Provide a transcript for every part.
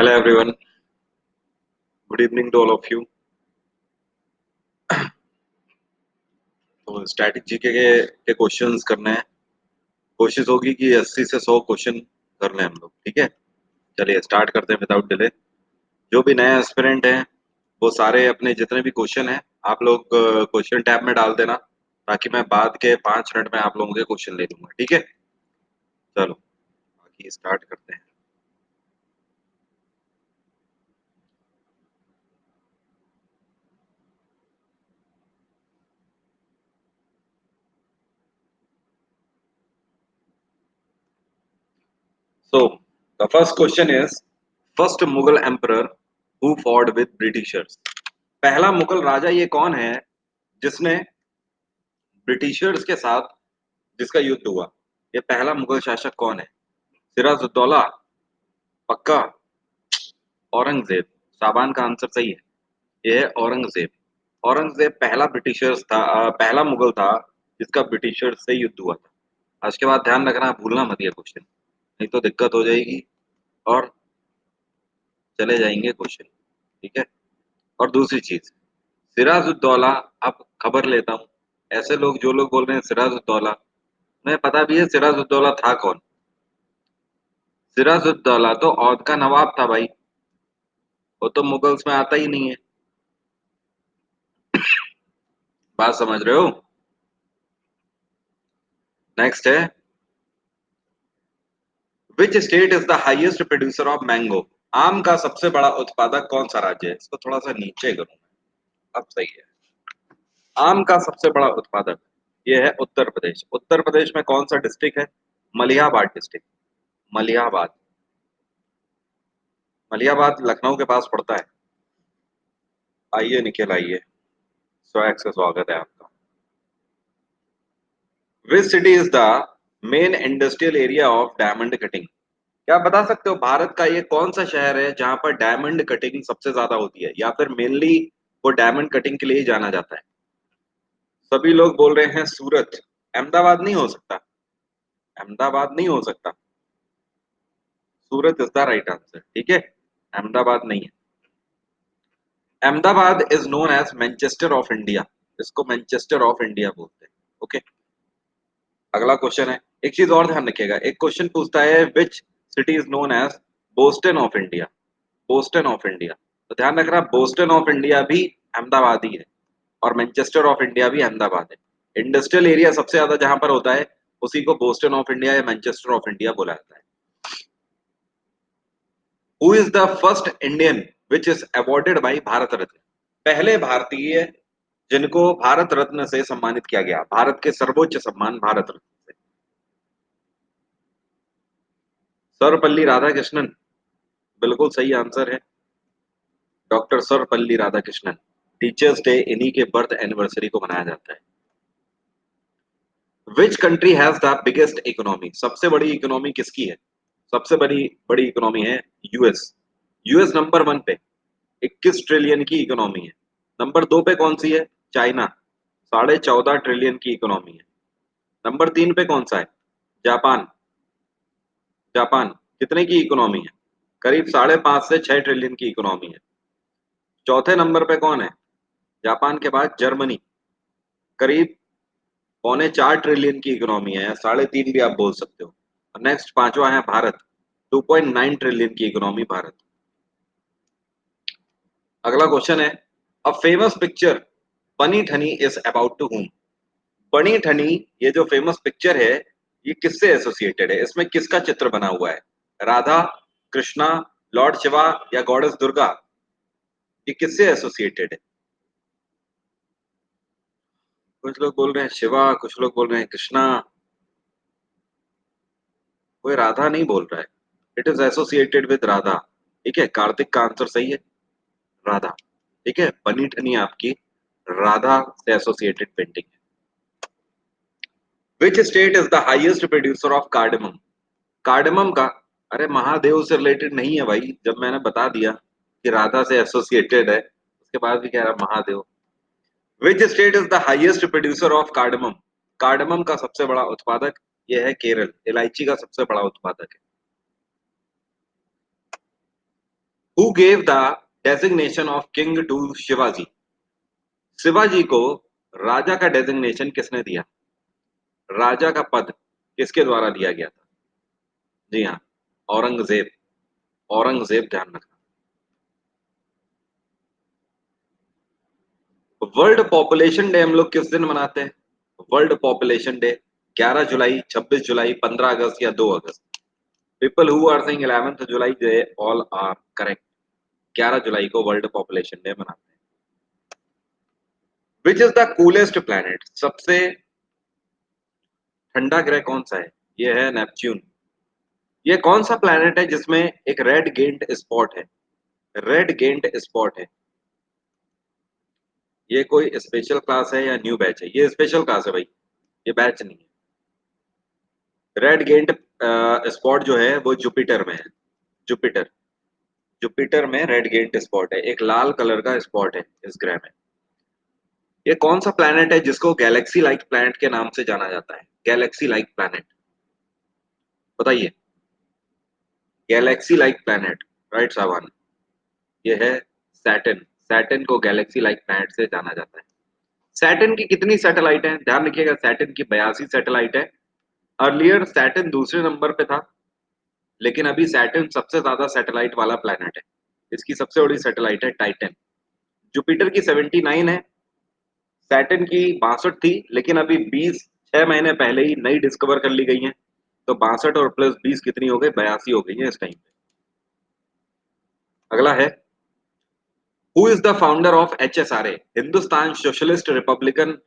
Hello everyone. Good evening to all of you. तो static GK के questions करने हैं। कोशिश होगी कि 80 से 100 क्वेश्चन कर लें हम लोग। ठीक है, चलिए स्टार्ट करते हैं विदाउट डिले। जो भी नए एस्पिरेंट हैं वो सारे अपने जितने भी क्वेश्चन हैं आप लोग क्वेश्चन टैब में डाल देना, ताकि मैं बाद के 5 मिनट में आप लोगों के क्वेश्चन ले लूंगा। ठीक है, चलो बाकी स्टार्ट करते हैं। So the first question is, first Mughal emperor who fought with Britishers। पहला मुगल राजा ये कौन है जिसने ब्रिटिशर्स के साथ जिसका युद्ध हुआ? ये पहला मुगल शासक कौन है? सिराजुद्दौला? पक्का? औरंगजेब? साबान का आंसर सही है, ये है औरंगजेब। औरंगजेब पहला ब्रिटिशर्स था, पहला मुगल था जिसका ब्रिटिशर्स से युद्ध हुआ था। आज के बाद ध्यान रखना, भूलना मत ये क्वेश्चन, नहीं तो दिक्कत हो जाएगी और चले जाएंगे क्वेश्चन। ठीक है, और दूसरी चीज, सिराजुद्दौला, अब खबर लेता हूँ। ऐसे लोग जो लोग बोल रहे हैं सिराजुद्दौला, उन्हें पता भी है सिराजुद्दौला था कौन? सिराजुद्दौला तो औध का नवाब था भाई, वो तो मुगल्स में आता ही नहीं है। बात समझ रहे हो? नेक्स्ट है, which state is the highest producer of mango. आम का सबसे बड़ा उत्पादक कौन सा राज्य है? इसको थोड़ा सा नीचे करूँ, अब सही है। आम का सबसे बड़ा उत्पादक ये है उत्तर प्रदेश। उत्तर प्रदेश में कौन सा डिस्ट्रिक्ट है? मलिहाबाद डिस्ट्रिक्ट। मलिहाबाद। मलिहाबाद लखनऊ के पास पड़ता है। आइए निखिल आइए, स्वैग से स्वागत है आपका। विच city is the main industrial area of diamond cutting. क्या आप बता सकते हो भारत का ये कौन सा शहर है जहां पर डायमंड कटिंग सबसे ज्यादा होती है, या फिर मेनली वो डायमंड कटिंग के लिए ही जाना जाता है? सभी लोग बोल रहे हैं सूरत। अहमदाबाद नहीं हो सकता, अहमदाबाद नहीं हो सकता, Surat is the right answer. ठीक है, अहमदाबाद नहीं है। Ahmedabad is known as Manchester of India. इसको मैनचेस्टर ऑफ इंडिया बोलते हैं। ओके, अगला क्वेश्चन है। एक चीज और ध्यान रखिएगा, एक क्वेश्चन पूछता है which city is known as Boston of India. Boston of India, तो ध्यान रखना बोस्टन ऑफ इंडिया भी अहमदाबाद ही है, और मैनचेस्टर ऑफ इंडिया भी अहमदाबाद है। इंडस्ट्रियल एरिया सबसे ज्यादा जहां पर होता है उसी को बोस्टन ऑफ इंडिया या मैनचेस्टर ऑफ इंडिया बोला जाता है। Who is the first Indian which is awarded by Bharat Ratna. पहले भारतीय जिनको भारत रत्न से सम्मानित किया गया, भारत के सर्वोच्च सम्मान भारत रत्न से। सर्वपल्ली राधाकृष्णन बिल्कुल सही आंसर है, doctor Sarvepalli Radhakrishnan. Teachers day इन्हीं के बर्थ एनिवर्सरी को मनाया जाता है। Which country has the biggest economy. सबसे बड़ी इकोनॉमी किसकी है? सबसे बड़ी बड़ी इकोनॉमी है यूएस। यूएस नंबर 1 पे 21 ट्रिलियन की इकोनॉमी है। नंबर 2 पे कौन सी है? चाइना, 14.5 ट्रिलियन की इकोनॉमी है। नंबर 3 पे कौन सा है? जापान। जापान कितने की इकोनॉमी है? करीब 5.5 से 6 ट्रिलियन की इकोनॉमी है। चौथे नंबर पे कौन है? जापान के बाद जर्मनी, करीब 3.25 ट्रिलियन की इकोनॉमी है, 3.5 भी आप बोल सकते हो। नेक्स्ट पांचवा है भारत, 2.9 ट्रिलियन की इकोनॉमी भारत। अगला क्वेश्चन है, अ फेमस पिक्चर बनी ठनी इज अबाउट टू whom। बनी ठनी ये जो फेमस पिक्चर है ये किससे एसोसिएटेड है? इसमें किसका चित्र बना हुआ है? राधा, कृष्णा, लॉर्ड शिवा या गॉडेस दुर्गा? ये किससे एसोसिएटेड है? कुछ लोग बोल रहे हैं शिवा, कुछ लोग बोल रहे हैं कृष्णा, कोई राधा नहीं बोल रहा है। It is associated with Radha. ठीक है, कार्तिक का आंसर सही है, राधा। ठीक है, बनी ठनी आपकी राधा से एसोसिएटेड पेंटिंग है। Which state is the highest producer of cardamom. Cardamom का, अरे महादेव से रिलेटेड नहीं है भाई, जब मैंने बता दिया कि राधा से एसोसिएटेड है उसके बाद भी कह रहा Mahadev. Which state is the highest producer of cardamom. Cardamom का सबसे बड़ा उत्पादक यह है केरल, इलायची का सबसे बड़ा उत्पादक है। Who gave the designation of king to Shivaji? Shivaji को राजा का डेजिग्नेशन किसने दिया? राजा का पद किसके द्वारा दिया गया था? जी हाँ, औरंगजेब। औरंगजेब, ध्यान रखना। वर्ल्ड पॉपुलेशन डे हम लोग किस दिन मनाते हैं? वर्ल्ड पॉपुलेशन डे 11 जुलाई, 26 जुलाई, 15 अगस्त या 2 अगस्त? People who are saying 11th July, they all are correct. 11 जुलाई को वर्ल्ड पॉपुलेशन डे मनाते हैं। Which is the coolest planet? सबसे ठंडा ग्रह कौन सा है? ये है नेपच्यून। ये कौन सा प्लैनेट है जिसमें एक रेड गेंट स्पॉट है? रेड गेंट स्पॉट है। ये कोई स्पेशल क्लास है या न्यू बैच है? ये स्पेशल क्लास है भाई, ये बैच नहीं है। रेड गेंट स्पॉट जो है वो जुपिटर में है। जुपिटर। जुपिटर में रेड गेंट स्पॉट है, एक लाल कलर का स्पॉट है इस ग्रह में। ये कौन सा प्लैनेट है जिसको गैलेक्सी लाइक प्लैनेट के नाम से जाना जाता है? गैलेक्सी लाइक प्लैनेट, बताइए। गैलेक्सी लाइक प्लैनेट, राइट सावन। ये है सैटर्न। सैटर्न को गैलेक्सी लाइक प्लैनेट से जाना जाता है। सैटर्न की कितनी सैटेलाइट है? ध्यान रखिएगा, सैटर्न की 82 सैटेलाइट है। अर्लियर सैटर्न दूसरे नंबर पे था, लेकिन अभी सैटर्न सबसे ज्यादा सैटेलाइट वाला प्लैनेट है। इसकी सबसे बड़ी सैटेलाइट है टाइटन। जुपिटर की 79 है, सैटर्न की 62 थी, लेकिन अभी 6 महीने पहले ही नई डिस्कवर कर ली गई है। तो 62 और प्लस 20 कितनी हो गई? 82 हो गई है इस टाइम पे। अगला है, who is the founder of HSRA? Hindustan socialist Republican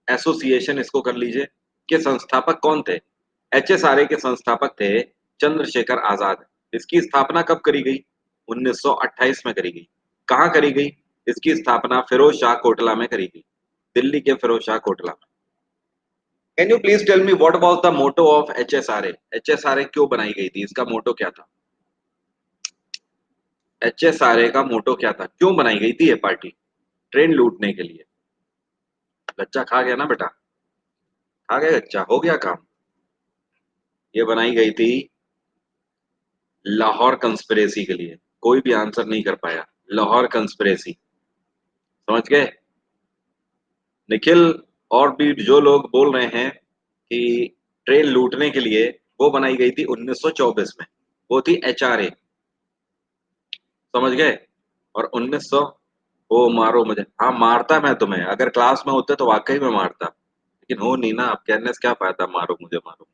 association, इसको कर लीजिए, के संस्थापक कौन थे? HSRA के संस्थापक थे चंद्रशेखर आजाद। इसकी स्थापना कब करी गई? 1928 में करी गई। कहाँ करी गई? इसकी स्थापना फिरोज शाह कोटला में करी गई, दिल्ली के फिरोज शाह कोटला में। Can you please tell me what was the motto of HSRA? HSRA क्यों बनाई गई थी? इसका मोटो क्या था? HSRA का मोटो क्या था? क्यों बनाई गई थी ये पार्टी? ट्रेन लूटने के लिए। बच्चा खा गया ना बेटा, खा गया बच्चा, हो गया काम। ये बनाई गई थी लाहौर कंस्पिरेसी के लिए। कोई भी आंसर नहीं कर पाया। लाहौर कंस्पिरेसी, समझ गए निखिल? और भी जो लोग बोल रहे हैं कि ट्रेन लूटने के लिए, वो बनाई गई थी 1924 में। वो थी HRA, समझ गए? और 1900, वो मारो मुझे, हाँ मारता मैं तुम्हें, अगर क्लास में होते तो वाकई में मारता, लेकिन हो नहीं ना, अब कहने से क्या फायदा, मारो मुझे मारो।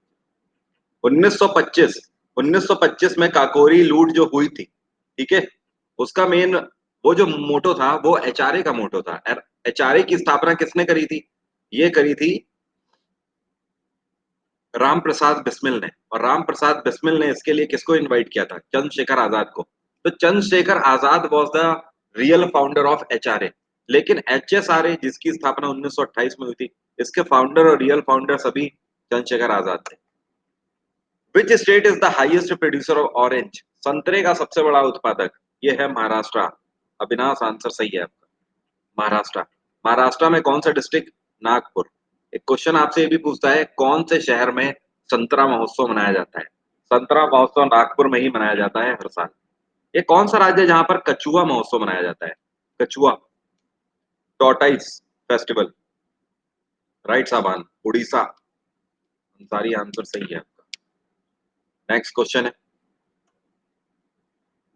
1925, 1925 में काकोरी लूट जो हुई थी, ठीक है, उसका मेन, वो जो मोटो था वो HRA का मोटो था। HRA की स्थापना किसने करी थी? ये करी थी राम प्रसाद बिस्मिल ने। और राम प्रसाद बिस्मिल ने इसके लिए किसको इनवाइट किया था? चंद्रशेखर आजाद को। तो Chandrashekhar Azad was the real founder of HRA। लेकिन HSRA जिसकी स्थापना 1928 में हुई थी, इसके फाउंडर और रियल फाउंडर सभी चंद्रशेखर आजाद थे। Which state is the highest producer of orange? संतरे का सबसे बड़ा उत्पादक, ये है महाराष्ट्र। अविनाश, आंसर सही है आपका, महाराष्ट्र। महाराष्ट्र में कौन सा डिस्ट्रिक्ट? नागपुर। एक क्वेश्चन आपसे ये भी पूछता है, कौन से शहर में संतरा महोत्सव मनाया जाता है? संतरा महोत्सव नागपुर में ही मनाया जाता है हर साल। ये कौन सा राज्य है जहां पर कछुआ महोत्सव मनाया जाता है? कछुआ, टॉर्टाइस फेस्टिवल, राइट साबान, उड़ीसा। सारी आंसर सही है आपका। नेक्स्ट क्वेश्चन है,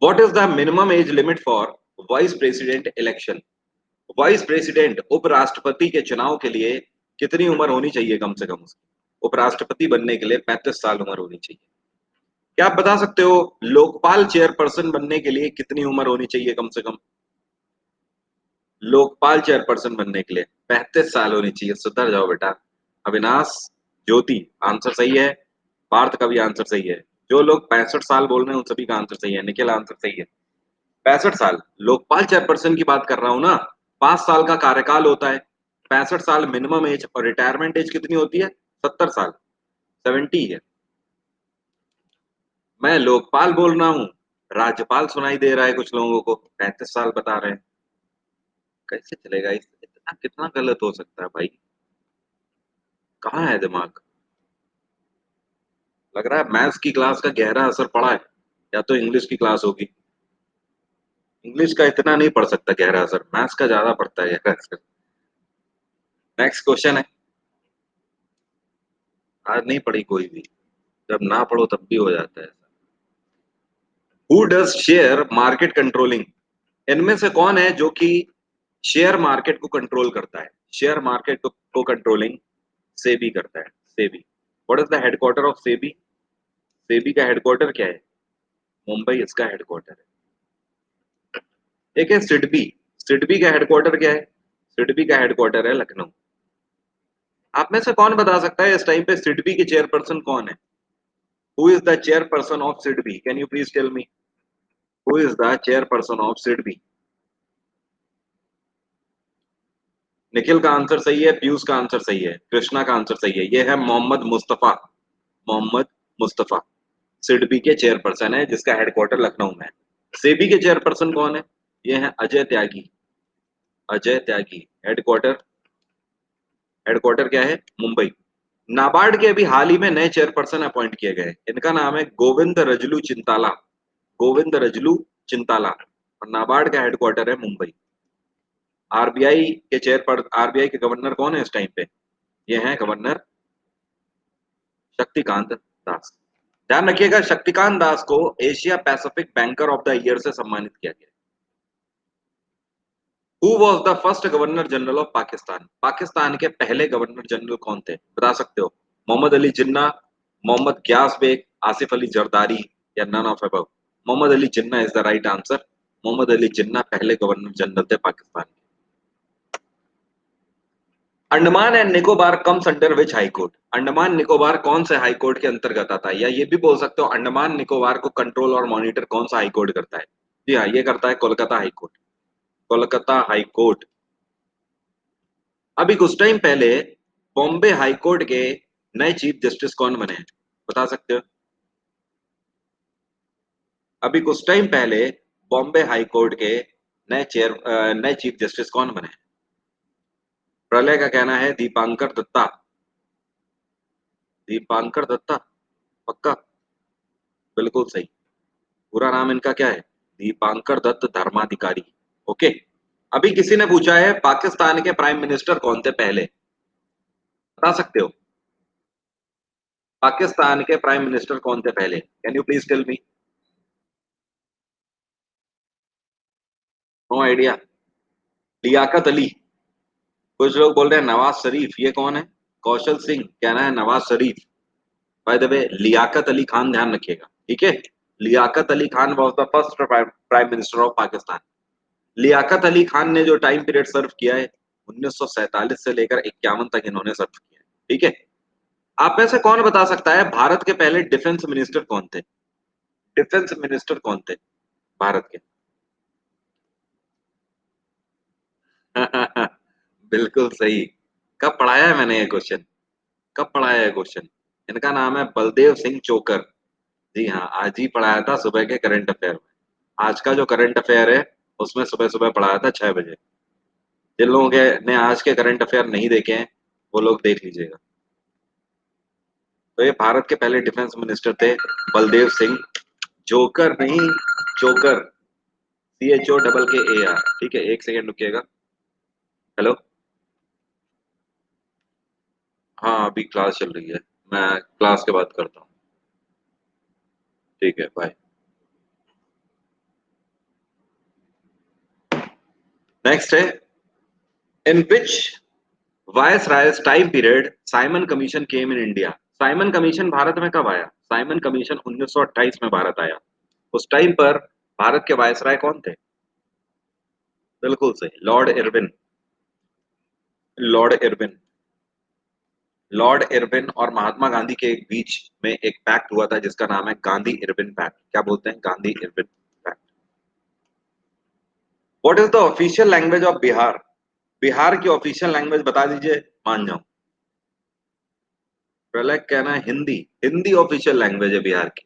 what is the minimum age limit for vice president election? Vice president, उपराष्ट्रपति के चुनाव के लिए कितनी उम्र होनी चाहिए कम से कम उसकी? उपराष्ट्रपति बनने के लिए 35 साल उम्र होनी चाहिए। क्या आप बता सकते हो लोकपाल चेयरपर्सन बनने के लिए कितनी उम्र होनी चाहिए कम से कम? लोकपाल चेयरपर्सन बनने के लिए 35 साल होनी चाहिए। सुधर जाओ बेटा। अविनाश, ज्योति, आंसर सही है। पार्थ का भी आंसर सही है। जो लोग 65 साल बोल रहे हैं उन सभी का आंसर सही है। निखिल, आंसर सही है, 65 साल। लोकपाल चेयरपर्सन की बात कर रहा हूं ना, 5 साल का कार्यकाल होता है। 65 साल मिनिमम एज, और रिटायरमेंट एज कितनी होती है? 70 साल, 70 है। मैं लोकपाल बोल रहा हूँ, राज्यपाल सुनाई दे रहा है कुछ लोगों को, 35 साल बता रहे हैं। कैसे चलेगा? इतना कितना गलत हो सकता है भाई? कहाँ है दिमाग? लग रहा है मैथ्स की क्लास का गहरा असर पड़ा है, या तो इंग्लिश की क्लास होगी। इंग्लिश का इतना नहीं पढ़ सकता गहरा असर, मैथ्स का ज्यादा पड़ता है गहरा असर। नेक्स्ट क्वेश्चन है। आज नहीं पढ़ी कोई भी, जब ना पढ़ो तब भी हो जाता है। Who does share market controlling? इनमें से कौन है जो कि शेयर मार्केट को कंट्रोल करता है? शेयर मार्केट को कंट्रोलिंग सेबी करता है। SEBI. What is the headquarter of SEBI? SEBI का हेडक्वार्टर क्या है? मुंबई इसका हेडक्वार्टर है। एक है सिडबी। सिडबी का हेडक्वार्टर क्या है? सिडबी का हेडक्वार्टर है लखनऊ। आप में से कौन बता सकता है इस टाइम पे सिडबी के चेयरपर्सन कौन है? Who is the chairperson of SIDBI? Can you please tell me? Who is the chairperson of SIDBI? Nikhil का आंसर सही है, पीयूष का आंसर सही है, कृष्णा का आंसर सही है। ये है मोहम्मद मुस्तफा। मोहम्मद मुस्तफा सिडबी के चेयरपर्सन है, जिसका हेडक्वार्टर लखनऊ में है। सेबी के चेयरपर्सन कौन है? ये है अजय त्यागी। अजय त्यागी। हेडक्वार्टर, हेडक्वार्टर क्या है? मुंबई। नाबार्ड के अभी हाल ही में नए चेयरपर्सन अपॉइंट किए गए। इनका नाम है गोविंद रजलू चिंताला। गोविंद रजलू चिंताला। और नाबार्ड का हेडक्वार्टर है मुंबई। आरबीआई के आरबीआई के गवर्नर कौन है इस टाइम पे? ये हैं गवर्नर शक्तिकांत दास। ध्यान रखिएगा, शक्तिकांत दास को Asia Pacific banker of the year से सम्मानित किया गया। Who was the first governor general of Pakistan? Pakistan के पहले गवर्नर जनरल कौन थे, बता सकते हो? मोहम्मद अली जिन्ना, मोहम्मद ग्यास बेग, आसिफ अली जरदारी, या none of above? Mohammad Ali Jinnah is the right answer. Mohammad Ali Jinnah पहले गवर्नर जनरल थे Pakistan. Andaman and Nicobar comes under which high court? Andaman Nicobar कौन से हाई कोर्ट के अंतर्गत आता है? या ये भी बोल सकते हो अंडमान निकोबार को कंट्रोल और मॉनिटर कौन सा हाई कोर्ट करता है? जी हाँ, ये करता है Kolkata high court. Kolkata high court. अभी कुछ टाइम पहले बॉम्बे हाई कोर्ट के नए चीफ जस्टिस कौन बने हैं, बता सकते हो? अभी कुछ टाइम पहले बॉम्बे हाई कोर्ट के नए चीफ जस्टिस कौन बने हैं? प्रलय का कहना है दीपांकर दत्ता। दीपांकर दत्ता, पक्का? बिल्कुल सही। पूरा नाम इनका क्या है? दीपांकर दत्त धर्माधिकारी। ओके। अभी किसी ने पूछा है पाकिस्तान के प्राइम मिनिस्टर कौन थे पहले, बता सकते हो? पाकिस्तान के प्राइम मिनिस्टर कौन थे पहले? Can you please tell me? No idea. Liaquat Ali. कुछ लोग बोल रहे हैं नवाज शरीफ, ये कौन है? कौशल सिंह कहना है Nawaz Sharif. By the way Liaquat Ali Khan, ध्यान रखिएगा, ठीक है? Liaquat Ali Khan was the first prime minister of Pakistan. Liaquat Ali Khan ने जो टाइम पीरियड सर्व किया है, 1947 से लेकर 51 तक इन्होंने सर्व किया है, ठीक है? आप में से कौन बता सकता है भारत के पहले डिफेंस मिनिस्टर कौन थे? डिफेंस मिनिस्टर कौन थे भारत के? बिल्कुल सही। कब पढ़ाया है मैंने ये क्वेश्चन? कब पढ़ाया है क्वेश्चन? इनका नाम है बलदेव सिंह चोकर। जी हाँ, आज ही पढ़ाया था सुबह के करंट अफेयर में। आज का जो करंट अफेयर है उसमें सुबह सुबह पढ़ाया था 6 बजे। जिन लोगों के ने आज के करंट अफेयर नहीं देखे हैं वो लोग देख लीजिएगा। तो ये भारत के पहले डिफेंस मिनिस्टर थे बलदेव सिंह। जोकर नहीं, चोकर। CHOKKAR। ठीक है, एक सेकेंड रुकिएगा। हेलो। हाँ, अभी क्लास चल रही है, मैं क्लास के बाद करता हूँ। ठीक है, बाय। नेक्स्ट है, in which viceroys time period Simon commission came in India? Simon commission Bharat में कब आया? साइमन कमीशन 1928 में भारत आया। उस टाइम पर भारत के वायसराय कौन थे? बिल्कुल सही, Lord Irwin. Lord Irwin. Lord Irwin और महात्मा गांधी के बीच में एक पैक्ट हुआ था जिसका नाम है गांधी इरविन पैक्ट। क्या बोलते हैं? Gandhi Irwin pact. What is the official language of Bihar? Bihar की ऑफिशियल लैंग्वेज बता दीजिए, मान जाऊं। प्रलय कहना है हिंदी। हिंदी ऑफिशियल लैंग्वेज है बिहार की।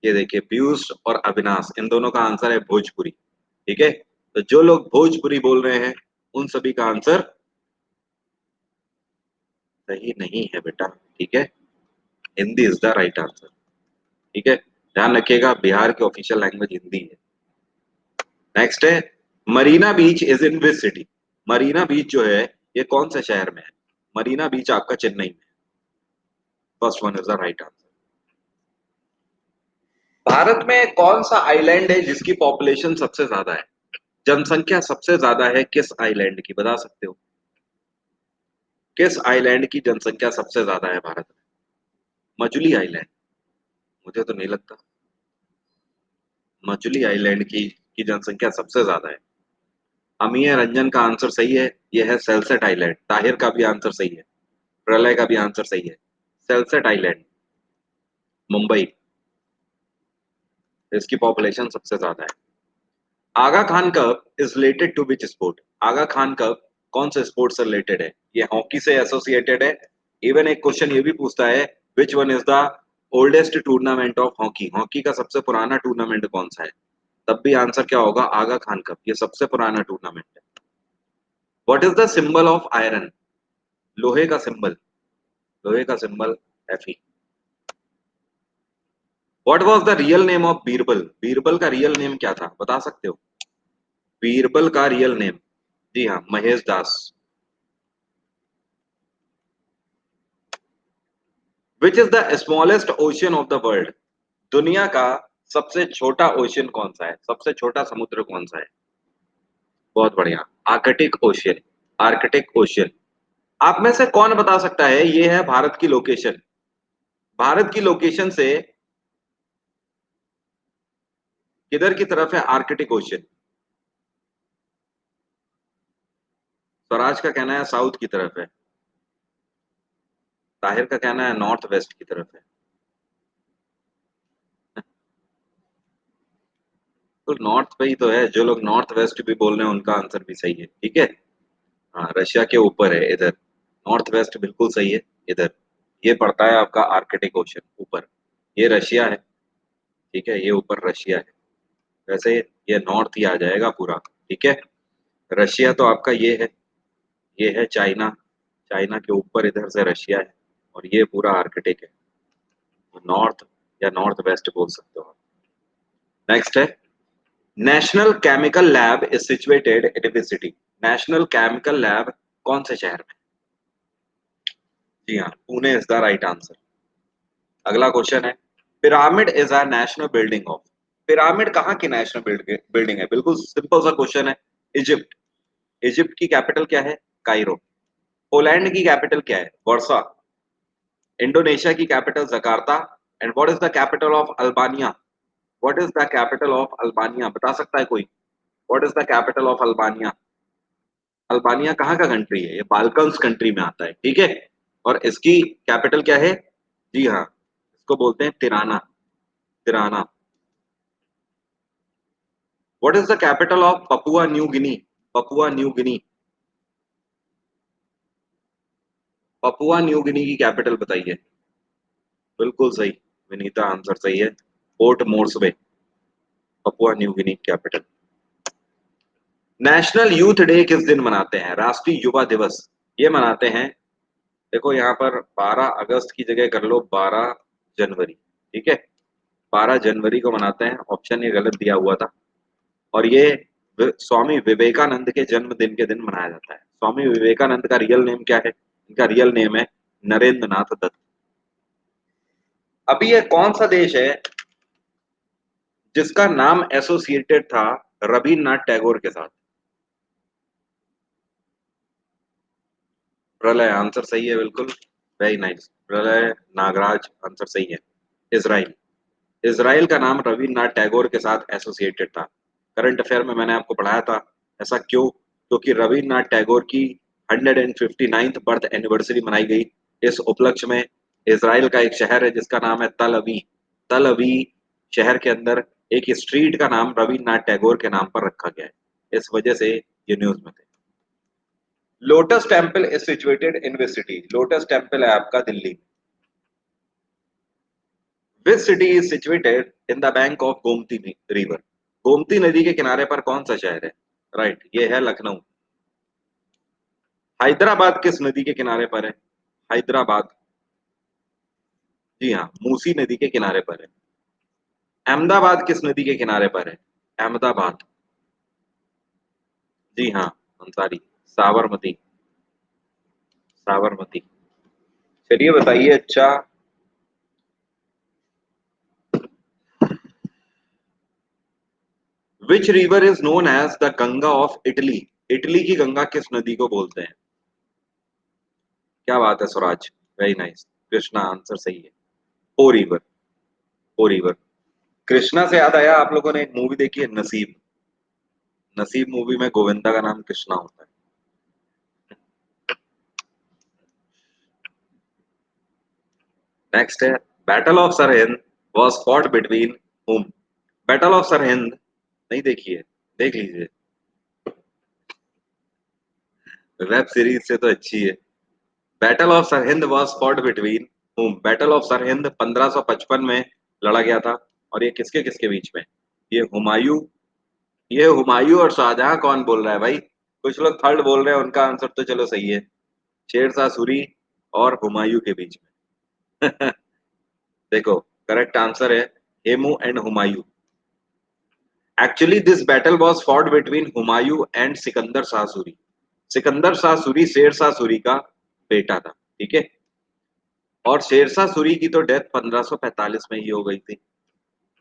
ये देखिए, पीयूष और अविनाश, इन दोनों का आंसर है भोजपुरी। ठीक है, तो जो लोग भोजपुरी बोल रहे हैं उन सभी का आंसर सही नहीं है बेटा, ठीक है? Hindi is the right answer. ठीक है, ध्यान रखिएगा, बिहार की ऑफिशियल लैंग्वेज हिंदी है। नेक्स्ट है Marina beach is in which city. Marina beach जो है ये कौन से शहर में है? मरीना बीच आपका चेन्नई में। First one is the right answer. Bharat में कौन सा आइलैंड है जिसकी पॉपुलेशन सबसे ज्यादा है? जनसंख्या सबसे ज्यादा है किस आइलैंड की, बता सकते हो? किस आइलैंड की जनसंख्या सबसे ज्यादा है भारत में? मजुली आइलैंड? मुझे तो नहीं लगता। मजुली आइलैंड की जनसंख्या सबसे ज्यादा है। अमीय रंजन का आंसर सही है, यह है सेल्सेट आइलैंड। ताहिर का भी आंसर सही है, प्रलय का भी आंसर सही है। सेल्सेट आइलैंड, मुंबई, इसकी पॉपुलेशन सबसे ज्यादा है। Aga Khan cup is related to which sport. Aga Khan cup कौन से स्पोर्ट से रिलेटेड है? ये हॉकी से एसोसिएटेड है। इवन एक क्वेश्चन ये भी पूछता है which one is the oldest tournament of hockey. Hockey का सबसे पुराना टूर्नामेंट कौन सा है? तब भी आंसर क्या होगा? आगा खान कप, ये सबसे पुराना टूर्नामेंट है। What is the symbol of iron? लोहे का सिंबल, लोहे का symbol Fe। What was the real name of Birbal? Birbal का रियल नेम क्या था, बता सकते हो? बीरबल का रियल नेम, जी हाँ, Mahesh Das. Which is the smallest ocean of the world? दुनिया का सबसे छोटा ओशियन कौन सा है? सबसे छोटा समुद्र कौन सा है? बहुत बढ़िया, आर्कटिक ओशियन। Arctic ocean. आप में से कौन बता सकता है ये है भारत की लोकेशन? भारत की लोकेशन से किधर की तरफ है आर्कटिक ओशियन? स्वराज का कहना है साउथ की तरफ है, ताहिर का कहना है नॉर्थ वेस्ट की तरफ है। तो नॉर्थ पे ही तो है, जो लोग नॉर्थ वेस्ट भी बोल रहे हैं उनका आंसर भी सही है, ठीक है। हाँ, रशिया के ऊपर है इधर। नॉर्थ वेस्ट बिल्कुल सही है इधर। ये पड़ता है आपका आर्कटिक ओशन ऊपर। ये रशिया है, ठीक है, ये ऊपर रशिया है। वैसे ये नॉर्थ ही आ जाएगा पूरा, ठीक है। रशिया तो आपका ये है चाइना। चाइना के ऊपर इधर से रशिया है, और ये पूरा आर्कटिक है। नॉर्थ या नॉर्थ वेस्ट बोल सकते हो। नेक्स्ट है national chemical lab is situated in which city. National chemical lab कौन से शहर में? जी हाँ, Pune is the right answer. अगला क्वेश्चन है pyramid is a national building of. Pyramid कहाँ की नेशनल बिल्डिंग है? बिल्कुल सिंपल सा क्वेश्चन है। इजिप्ट। इजिप्ट की कैपिटल क्या है? कायरो। पोलैंड की कैपिटल क्या है? वर्सा। इंडोनेशिया की capital Jakarta. And what is the capital of Albania? What is the capital of Albania, बता सकता है कोई? What is the capital of Albania? Albania कहाँ का कंट्री है? ये बाल्कन्स कंट्री में आता है, ठीक है। और इसकी कैपिटल क्या है? जी हाँ, इसको बोलते हैं Tirana. Tirana. What is the capital of Papua New Guinea? Papua New Guinea. Papua New Guinea की कैपिटल बताइए। बिल्कुल सही, विनीता आंसर सही है। Port Moresby, Papua New Guinea capital. National youth day किस दिन मनाते हैं? राष्ट्रीय युवा दिवस ये मनाते हैं, देखो यहाँ पर 12 अगस्त की जगह कर लो 12 जनवरी, ठीक है। 12 जनवरी को मनाते हैं, ऑप्शन ये गलत दिया हुआ था। और ये स्वामी विवेकानंद के जन्मदिन के दिन मनाया जाता है। स्वामी विवेकानंद का रियल नेम क्या है? इनका रियल नेम है नरेंद्र नाथ दत्त। अभी ये कौन सा देश है जिसका नाम एसोसिएटेड था रविन्द्रनाथ टैगोर के साथ? प्रलय आंसर सही है, बिल्कुल, वेरी नाइस। प्रलय नागराज आंसर सही है। इसराइल। इसराइल का नाम रविन्द्रनाथ टैगोर के साथ एसोसिएटेड था। करंट अफेयर में मैंने आपको पढ़ाया था। ऐसा क्यों? क्योंकि रविन्द्रनाथ टैगोर की 159th बर्थ एनिवर्सरी मनाई गई। इस उपलक्ष्य में इसराइल का एक शहर है जिसका नाम है तल अवी। तल अवी शहर के अंदर एक स्ट्रीट का नाम रविन्द्रनाथ टैगोर के नाम पर रखा गया है। इस वजह से ये न्यूज में थे। Lotus temple is situated in which city? Lotus temple है आपका दिल्ली। विच city is situated in the bank of Gomti river? Gomti नदी के किनारे पर कौन सा शहर है? राइट, ये है लखनऊ। हैदराबाद किस नदी के किनारे पर है? हैदराबाद, जी हाँ, मूसी नदी के किनारे पर है। अहमदाबाद किस नदी के किनारे पर है? अहमदाबाद, जी हाँ, अंसारी। साबरमती। साबरमती। चलिए बताइए। अच्छा, which river is known as the Ganga of Italy? Italy की गंगा किस नदी को बोलते हैं? क्या बात है Swaraj, very nice. Krishna answer सही है। ओ रिवर। ओ रिवर। कृष्णा से याद आया, आप लोगों ने एक मूवी देखी है नसीब? नसीब मूवी में गोविंदा का नाम कृष्णा होता है। नेक्स्ट है, battle of Sirhind was fought between whom? Battle of Sirhind नहीं देखी है? देख लीजिए, वेब सीरीज से तो अच्छी है। Battle of Sirhind was fought between whom? Battle of Sirhind 1555 में लड़ा गया था। और ये किसके किसके बीच में? ये हुमायूं। ये हुमायूं और शाहजहां कौन बोल रहा है भाई? कुछ लोग थर्ड बोल रहे हैं, उनका आंसर तो चलो सही है। शेरशाह सूरी और हुमायूं के बीच में। देखो, करेक्ट आंसर है Hemu and Humayun. Actually this battle was fought between Humayun and Sikandar Shah Suri. Sikandar Shah Suri Sher Shah Suri का बेटा था, ठीक है। और शेरशाह सूरी की तो डेथ 1545 में ही हो गई थी।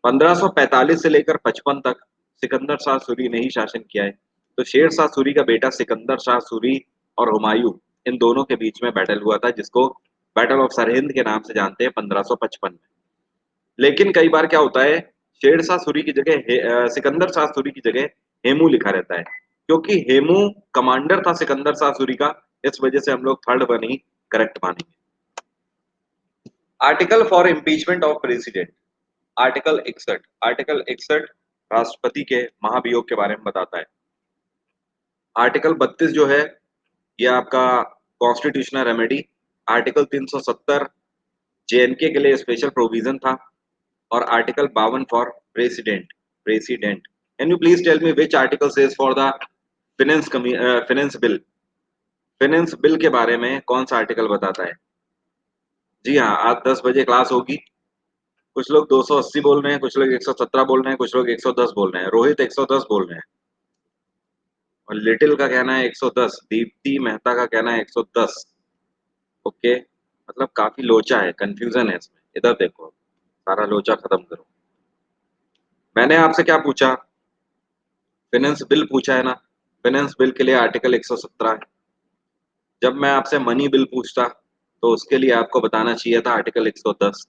1545 से लेकर 55 तक सिकंदर शाह सूरी ने ही शासन किया है। तो शेर शाह सूरी का बेटा सिकंदर शाह सूरी और हुमायूं, इन दोनों के बीच में बैटल हुआ था, जिसको बैटल ऑफ सरहिंद के नाम से जानते हैं 1555 में। लेकिन कई बार क्या होता है, शेर शाह सूरी की जगह सिकंदर शाह सूरी की जगह हेमू लिखा रहता है, क्योंकि हेमू कमांडर था सिकंदर शाह सूरी का। इस वजह से हम लोग थर्ड वन ही करेक्ट मानेंगे। Article for impeachment of president. Article 61 राष्ट्रपति के महाभियोग के बारे में बताता है। आर्टिकल 32 जो है, ये आपका कॉन्स्टिट्यूशनल रेमेडी। आर्टिकल 370 जेएनके के लिए स्पेशल प्रोविजन था। और article 52 for president. President. Can you please tell me which article says for the finance bill? Finance bill के बारे में कौन सा आर्टिकल बताता है? जी हाँ, आज 10 बजे क्लास होगी। कुछ लोग 280 बोल रहे हैं, कुछ लोग 117 बोल रहे हैं, कुछ लोग 110 बोल रहे हैं। रोहित 110 बोल रहे हैं और लिटिल का कहना है 110। दीप्ति मेहता का कहना है 110। ओके, मतलब काफी लोचा है, कंफ्यूजन है इसमें। इधर देखो, सारा लोचा खत्म करो। मैंने आपसे क्या पूछा? फाइनेंस बिल पूछा है ना? फाइनेंस बिल के लिए आर्टिकल 117 है। जब मैं आपसे मनी बिल पूछता, तो उसके लिए आपको बताना चाहिए था आर्टिकल 110।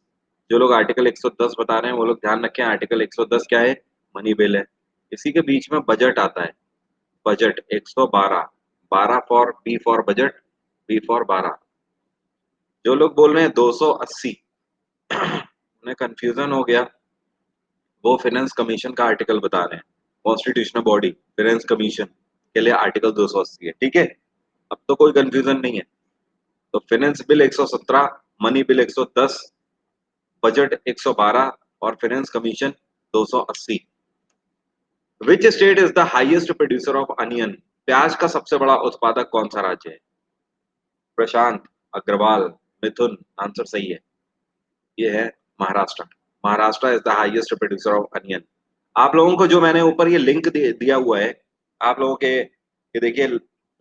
जो लोग आर्टिकल 110 बता रहे हैं, वो लोग ध्यान रखें, आर्टिकल 110 क्या है? मनी बिल है। इसी के बीच में बजट आता है। Budget 112। 12 for B for budget, B for 12। जो लोग बोल रहे हैं 280, उन्हें कंफ्यूजन हो गया। वो फाइनेंस कमीशन का आर्टिकल बता रहे हैं। कॉन्स्टिट्यूशनल बॉडी फाइनेंस कमीशन के लिए आर्टिकल 280 है, ठीक है। अब तो कोई कंफ्यूजन नहीं है। तो finance bill 117, money bill 110, budget 112 और finance commission 280। Which state is the highest producer of onion? प्याज का सबसे बड़ा उत्पादक कौन सा राज्य है? प्रशांत, अग्रवाल, मिथुन। आंसर सही है, ये है Maharashtra. Maharashtra is the highest producer of onion. आप लोगों को जो मैंने ऊपर ये लिंक दिया हुआ है, आप लोगों के, ये देखिए,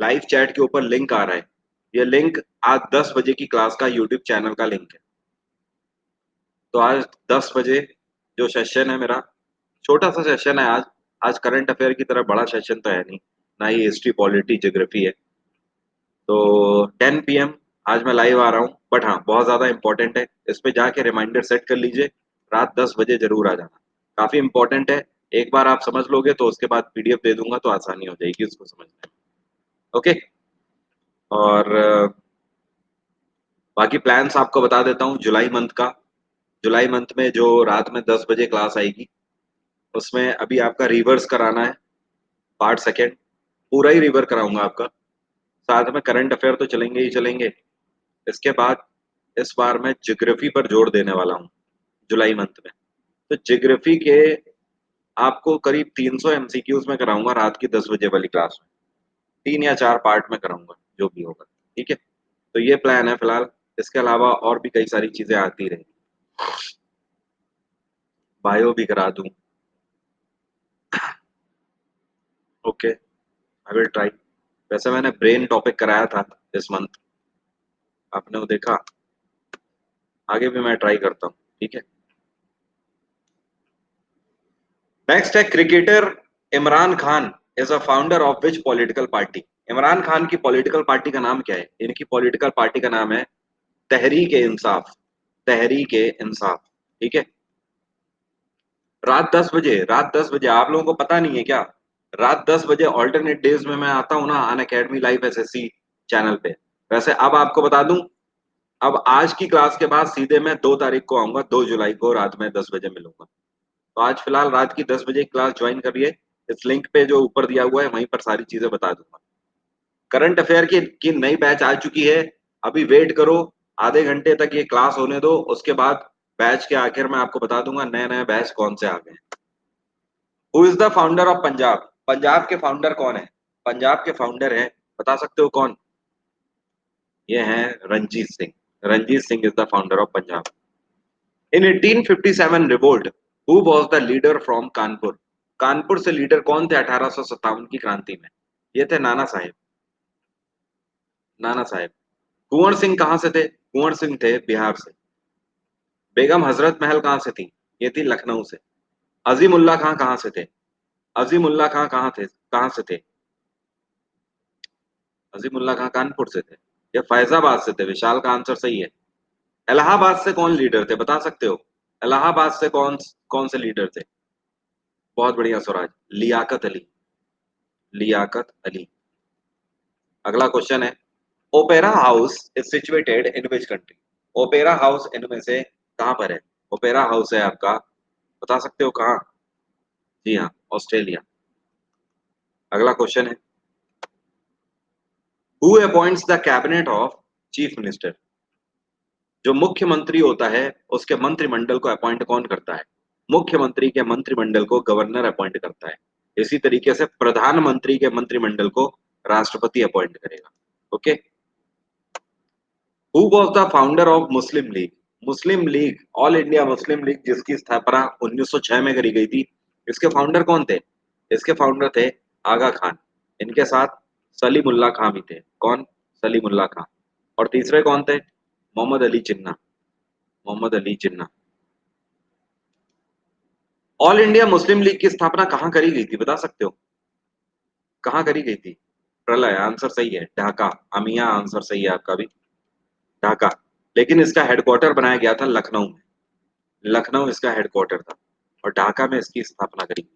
लाइव चैट के ऊपर लिंक आ रहा है। ये लिंक आज 10 बजे की क्लास का यूट्यूब चैनल का लिंक है। तो आज 10 बजे जो सेशन है मेरा, छोटा सा सेशन है आज। आज करंट अफेयर की तरह बड़ा सेशन तो है नहीं, ना ही हिस्ट्री पॉलिटी ज्योग्राफी है। तो 10 PM आज मैं लाइव आ रहा हूँ, बट हाँ बहुत ज़्यादा इंपॉर्टेंट है। इस पे जाके रिमाइंडर सेट कर लीजिए, रात 10 बजे जरूर आ जाना। काफ़ी इंपॉर्टेंट है। एक बार आप समझ लोगे तो उसके बाद पीडीएफ दे दूंगा, तो आसानी हो जाएगी उसको समझने में। ओके। और बाकी प्लान्स आपको बता देता हूँ जुलाई मंथ का। जुलाई मंथ में जो रात में 10 बजे क्लास आएगी, उसमें अभी आपका रिवर्स कराना है, पार्ट सेकेंड। पूरा ही रिवर कराऊंगा आपका। साथ में करंट अफेयर तो चलेंगे ही चलेंगे। इसके बाद इस बार मैं ज्योग्राफी पर जोर देने वाला हूँ जुलाई मंथ में। तो ज्योग्राफी के आपको करीब 300 एमसीक्यूज में कराऊंगा रात की 10 बजे वाली क्लास में। 3 या 4 पार्ट में कराऊंगा, जो भी होगा, ठीक है। तो ये प्लान है फिलहाल। इसके अलावा और भी कई सारी चीजें आती रही। बायो भी करा दूं। ओके। I will try. वैसे मैंने ब्रेन टॉपिक कराया था इस मंथ, आपने वो देखा? आगे भी मैं ट्राई करता हूँ, ठीक है। नेक्स्ट है cricketer Imran Khan is a founder of which political party. Imran Khan की पॉलिटिकल पार्टी का नाम क्या है? इनकी पॉलिटिकल पार्टी का नाम है तहरीक ए इंसाफ। तहरीक ए इंसाफ, ठीक है। रात 10 बजे आप लोगों को पता नहीं है क्या? रात 10 बजे ऑल्टरनेट डेज में मैं आता हूँ ना, अन अकेडमी लाइव एसएससी चैनल पे। वैसे अब आपको बता दूं, अब आज की क्लास के बाद सीधे मैं 2 तारीख को आऊंगा, 2 जुलाई को रात में 10 बजे मिलूंगा। तो आज फिलहाल रात की 10 बजे क्लास ज्वाइन करिए। इस लिंक पे जो ऊपर दिया हुआ है वहीं पर सारी चीजें बता दूंगा। करंट अफेयर की नई बैच आ चुकी है। अभी वेट करो, आधे घंटे तक ये क्लास होने दो, उसके बाद बैच के आखिर में आपको बता दूंगा नए नए बैच कौन से आ गए हैं। Who is the founder of Punjab? Punjab के फाउंडर कौन है? पंजाब के फाउंडर है, बता सकते हो कौन? ये है Ranjit Singh. Ranjit Singh is the founder of Punjab. In 1857 revolt, who was the leader from Kanpur? Kanpur से लीडर कौन थे 1857 की क्रांति में? ये थे नाना साहेब। नाना साहेब। कुंवर सिंह कहाँ से थे? कुंवर सिंह थे बिहार से। बेगम हजरत महल कहाँ से थी? ये थी लखनऊ से। अजीमुल्ला खां कहाँ से थे? अजीमुल्ला खां कहाँ से थे? अजीमुल्ला खां कानपुर से थे। ये फैजाबाद से थे। विशाल का आंसर सही है। इलाहाबाद से कौन लीडर थे, बता सकते हो? इलाहाबाद से कौन कौन से लीडर थे? बहुत बढ़िया स्वराज, लियाकत अली। लियाकत अली। अगला क्वेश्चन है, opera house is situated in which country? Opera house इनमें से कहाँ पर है? ओपेरा हाउस है आपका, बता सकते हो कहाँ? जी हाँ, ऑस्ट्रेलिया। अगला क्वेश्चन है, who appoints the cabinet of chief minister? जो मुख्यमंत्री होता है उसके मंत्रिमंडल को अपॉइंट कौन करता है? मुख्यमंत्री के मंत्रिमंडल को गवर्नर अपॉइंट करता है। इसी तरीके से प्रधानमंत्री के मंत्रिमंडल को राष्ट्रपति अपॉइंट करेगा। Okay. Who was the founder of Muslim league? Muslim league, all India Muslim league, जिसकी स्थापना 1906 में करी गई थी, इसके फाउंडर कौन थे? इसके फाउंडर थे आगा खान। इनके साथ सलीमुल्लाह खां भी थे। कौन? सलीमुल्लाह खां। और तीसरे कौन थे? मोहम्मद अली जिन्ना। मोहम्मद अली जिन्ना। ऑल इंडिया मुस्लिम लीग की स्थापना कहाँ करी गई थी, बता सकते हो? कहाँ करी गई थी? प्रलय आंसर सही है। ढाका। अमिया आंसर सही है आपका भी। ढाका। लेकिन इसका हेडक्वार्टर बनाया गया था लखनऊ में। लखनऊ इसका हेडक्वार्टर था और ढाका में इसकी स्थापना करी।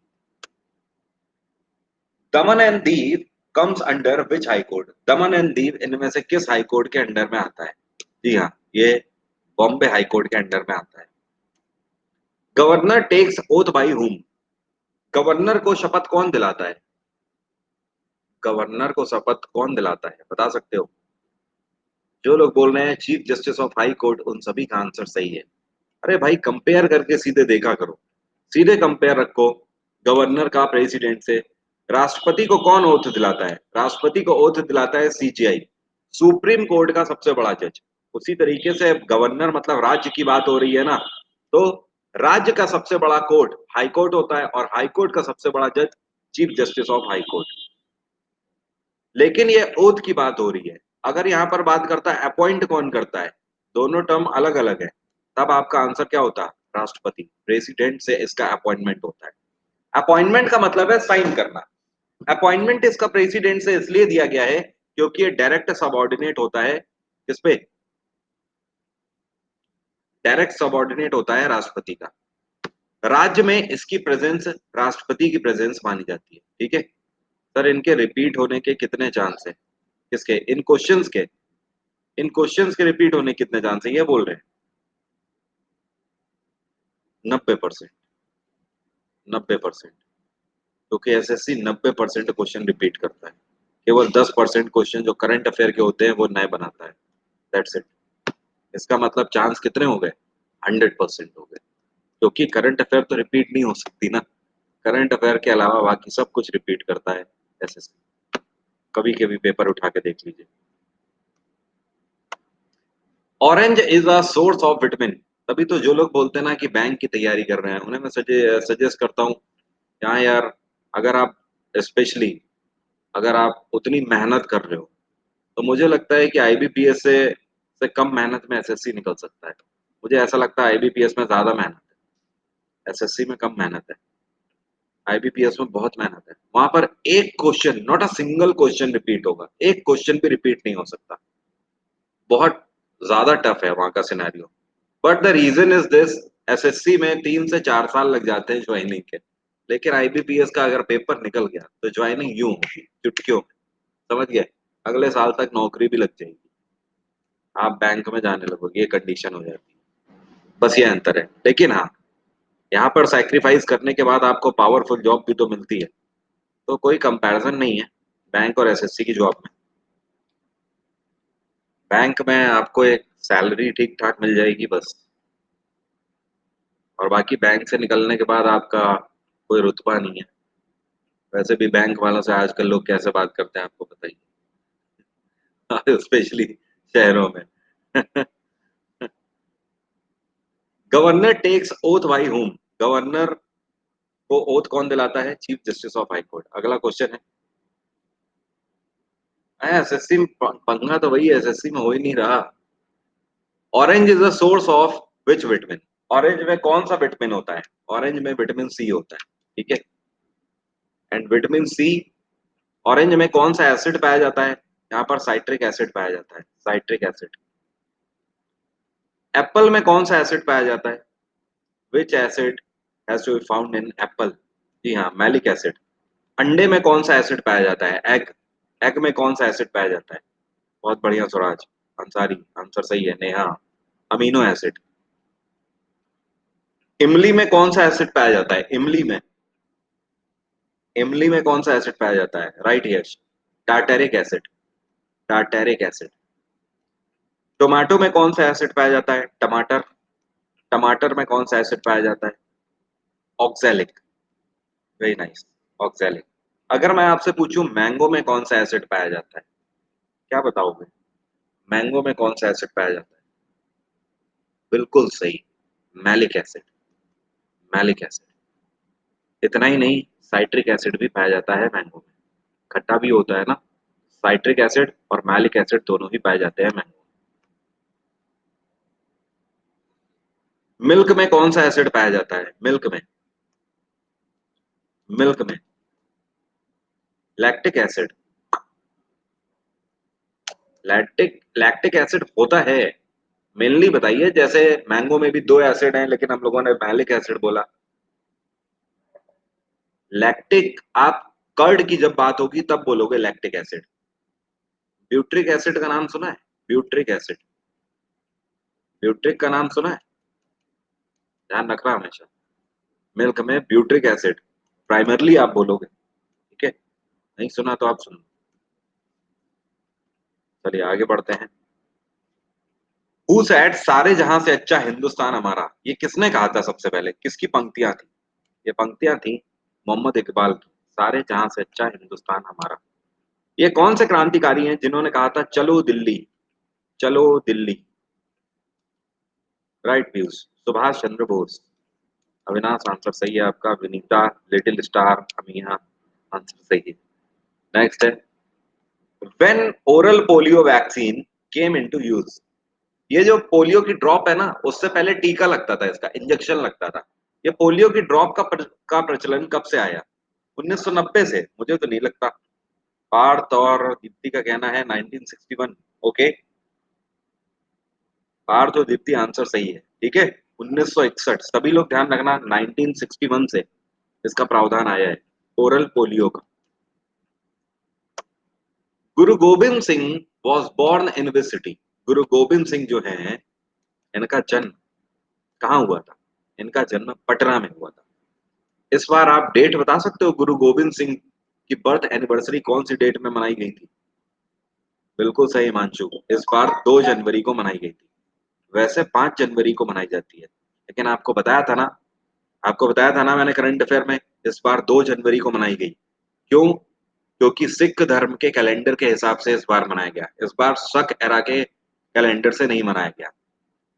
दमन and Diu comes under which high court? Daman and Diu इनमें से किस हाई कोर्ट के अंडर में आता है? जी हाँ, ये बॉम्बे हाई कोर्ट के अंडर में आता है। Governor takes oath by whom? Governor को शपथ कौन दिलाता है? गवर्नर को शपथ कौन दिलाता है, बता सकते हो? जो लोग बोल रहे हैं chief justice of high court, उन सभी का आंसर सही है। अरे भाई, कंपेयर करके सीधे देखा करो। सीधे कंपेयर रखो गवर्नर का प्रेसिडेंट से। राष्ट्रपति को कौन ओथ दिलाता है? राष्ट्रपति को ओथ दिलाता है सीजीआई, सुप्रीम कोर्ट का सबसे बड़ा जज। उसी तरीके से गवर्नर मतलब राज्य की बात हो रही है ना, तो राज्य का सबसे बड़ा कोर्ट हाई कोर्ट होता है और हाई कोर्ट का सबसे बड़ा जज chief justice of high court. लेकिन ये ओथ की बात हो रही है। अगर यहां पर बात करता है अपॉइंट कौन करता है, दोनों टर्म अलग अलग है, तब आपका आंसर क्या होता है? राष्ट्रपति। प्रेसिडेंट से इसका अपॉइंटमेंट होता है। अपॉइंटमेंट का मतलब है साइन करना। अपॉइंटमेंट इसका प्रेसिडेंट से इसलिए दिया गया है क्योंकि ये डायरेक्ट सबऑर्डिनेट होता है किस पे? डायरेक्ट सबऑर्डिनेट होता है राष्ट्रपति का। राज्य में इसकी प्रेजेंस राष्ट्रपति की प्रेजेंस मानी जाती है, ठीक है। सर, इनके रिपीट होने के कितने चांस है? किसके? इन क्वेश्चंस के? इन क्वेश्चंस के रिपीट होने कितने चांस है ये बोल रहे हैं? 90%। 90%। क्योंकि एसएससी 90% क्वेश्चन रिपीट करता है। केवल 10% क्वेश्चन जो करंट अफेयर के होते हैं वो नए बनाता है। That's it. इसका मतलब चांस कितने हो गए? 100% हो गए। क्योंकि करंट अफेयर तो रिपीट नहीं हो सकती ना। करंट अफेयर के अलावा बाकी सब कुछ रिपीट करता है एसएससी। कभी कभी पेपर उठा के देख लीजिए। Orange is a source of vitamin. तभी तो जो लोग बोलते हैं ना कि बैंक की तैयारी कर रहे हैं, उन्हें मैं सजेस्ट करता हूँ, यहाँ यार, अगर आप स्पेशली अगर आप उतनी मेहनत कर रहे हो, तो मुझे लगता है कि आईबीपीएस से कम मेहनत में एसएससी निकल सकता है। मुझे ऐसा लगता है आईबीपीएस में ज़्यादा मेहनत है, एसएससी में कम मेहनत है। आईबीपीएस में बहुत मेहनत है। वहाँ पर एक question, not a single question repeat होगा। एक क्वेश्चन भी रिपीट नहीं हो सकता। बहुत ज़्यादा टफ है वहाँ का scenario. But the reason is this, SSC में 3 से 4 साल लग जाते हैं जॉइनिंग के। लेकिन आईबीपीएस का अगर पेपर निकल गया, तो जॉइनिंग यूँ होगी, चुटकियों में। समझ गए? अगले साल तक नौकरी भी लग जाएगी। आप बैंक में जाने लगोगे, ये कंडीशन हो जाती है। बस ये अंतर है। लेकिन हाँ, यहाँ पर सैक्रिफाइस करने के बाद आपको पावरफुल जॉब भी तो मिलती है। तो कोई कंपैरिजन नहीं है बैंक और एसएससी की जॉब में। बैंक में आपको एक सैलरी ठीक-ठाक मिल जाएगी बस, और बाकी बैंक से निकलने के बाद आपका कोई रुतबा नहीं है। वैसे भी बैंक वालों से आजकल लोग कैसे बात करते हैं आपको पता ही है, स्पेशली शहरों में। Governor takes oath by whom? Governor को ओथ कौन दिलाता है? Chief justice of high court. अगला क्वेश्चन है, एसएससी में पंगा तो वही है, एसएससी में हो ही नहीं रहा। Orange is the source of which vitamin? Orange में कौन सा विटामिन होता है? ऑरेंज में विटामिन सी होता है। ठीक है। एंड विटामिन सी, ऑरेंज में कौन सा एसिड पाया जाता है? यहाँ पर साइट्रिक एसिड पाया जाता है, साइट्रिक एसिड। एप्पल में कौन सा एसिड पाया जाता है? Which acid has to be found in apple? जी हाँ, मैलिक एसिड। अंडे में कौन सा एसिड पाया जाता है? एग। एग में कौन सा एसिड पाया जाता है? बहुत बढ़िया स्वराज अंसारी, आंसर सही है। Neha, amino acid. इमली में कौन सा एसिड पाया जाता है? इमली में, इमली में कौन सा एसिड पाया जाता है? Right, Yash, tartaric acid, tartaric acid. Tomato में कौन सा एसिड पाया जाता है? टमाटर। टमाटर में कौन सा एसिड पाया जाता है? ऑक्सैलिक। Very nice, oxalic. अगर मैं आपसे पूछूं मैंगो में कौन सा एसिड पाया जाता है, क्या बताओगे? मैंगो में कौन सा एसिड पाया जाता है? बिल्कुल सही, मैलिक एसिड, मैलिक एसिड। इतना ही नहीं, साइट्रिक एसिड भी पाया जाता है मैंगो में। खट्टा भी होता है ना। साइट्रिक एसिड और मैलिक एसिड दोनों ही पाए जाते हैं मैंगो में। मिल्क में कौन सा एसिड पाया जाता है? मिल्क में, मिल्क में lactic acid. Lactic lactic acid होता है। मेनली बताइए, जैसे मैंगो में भी दो एसिड हैं, लेकिन हम लोगों ने मैलिक एसिड बोला। लैक्टिक, आप कर्ड की जब बात होगी तब बोलोगे लैक्टिक एसिड। ब्यूट्रिक एसिड का नाम सुना है? ब्यूट्रिक एसिड, ब्यूट्रिक का नाम सुना है? ध्यान रखना हमेशा। मिल्क में ब्यूट्रिक एसिड प्राइमरली आप बोलोगे। ठीक है, नहीं सुना तो आप सुनो। चलिए आगे बढ़ते हैं। हु सेड सारे जहां से अच्छा हिंदुस्तान हमारा? ये किसने कहा था सबसे पहले? किसकी पंक्तियां थी? ये पंक्तियां थी मोहम्मद इकबाल की। सारे जहां से अच्छा हिंदुस्तान हमारा। ये कौन से क्रांतिकारी हैं जिन्होंने कहा था चलो दिल्ली, चलो Delhi? Right views, Subhash Chandra Bose. Avinash, answer सही है आपका। Vinita, little star, Amina, answer सही है। नेक्स्ट है, when oral polio vaccine came into use? ये जो पोलियो की ड्रॉप है ना, उससे पहले टीका लगता था, इसका इंजेक्शन लगता था। ये पोलियो की ड्रॉप का प्रचलन कब से आया? 1990 से? मुझे तो नहीं लगता। पार्थ और दीप्ति का कहना है 1961। ओके, पार्थ और दीप्ति, आंसर सही है। ठीक है, 1961। सभी लोग ध्यान रखना, 1961 से इसका प्रावधान आया है, ओरल पोलियो का। Guru Gobind Singh was born in which city? Guru Gobind Singh जो है, इनका जन्म कहाँ हुआ था? इनका जन्म पटना में हुआ था। इस बार आप डेट बता सकते हो गुरु गोबिंद सिंह की बर्थ एनिवर्सरी कौन सी डेट में मनाई गई थी? बिल्कुल सही हिमांशु, इस बार 2 जनवरी को मनाई गई थी। वैसे 5 जनवरी को मनाई जाती है, लेकिन आपको बताया था ना, आपको बताया था ना मैंने करंट अफेयर में, इस बार 2 जनवरी को मनाई गई। क्यों? क्योंकि सिख धर्म के कैलेंडर के हिसाब से इस बार मनाया गया। इस बार शक एरा के कैलेंडर से नहीं मनाया गया।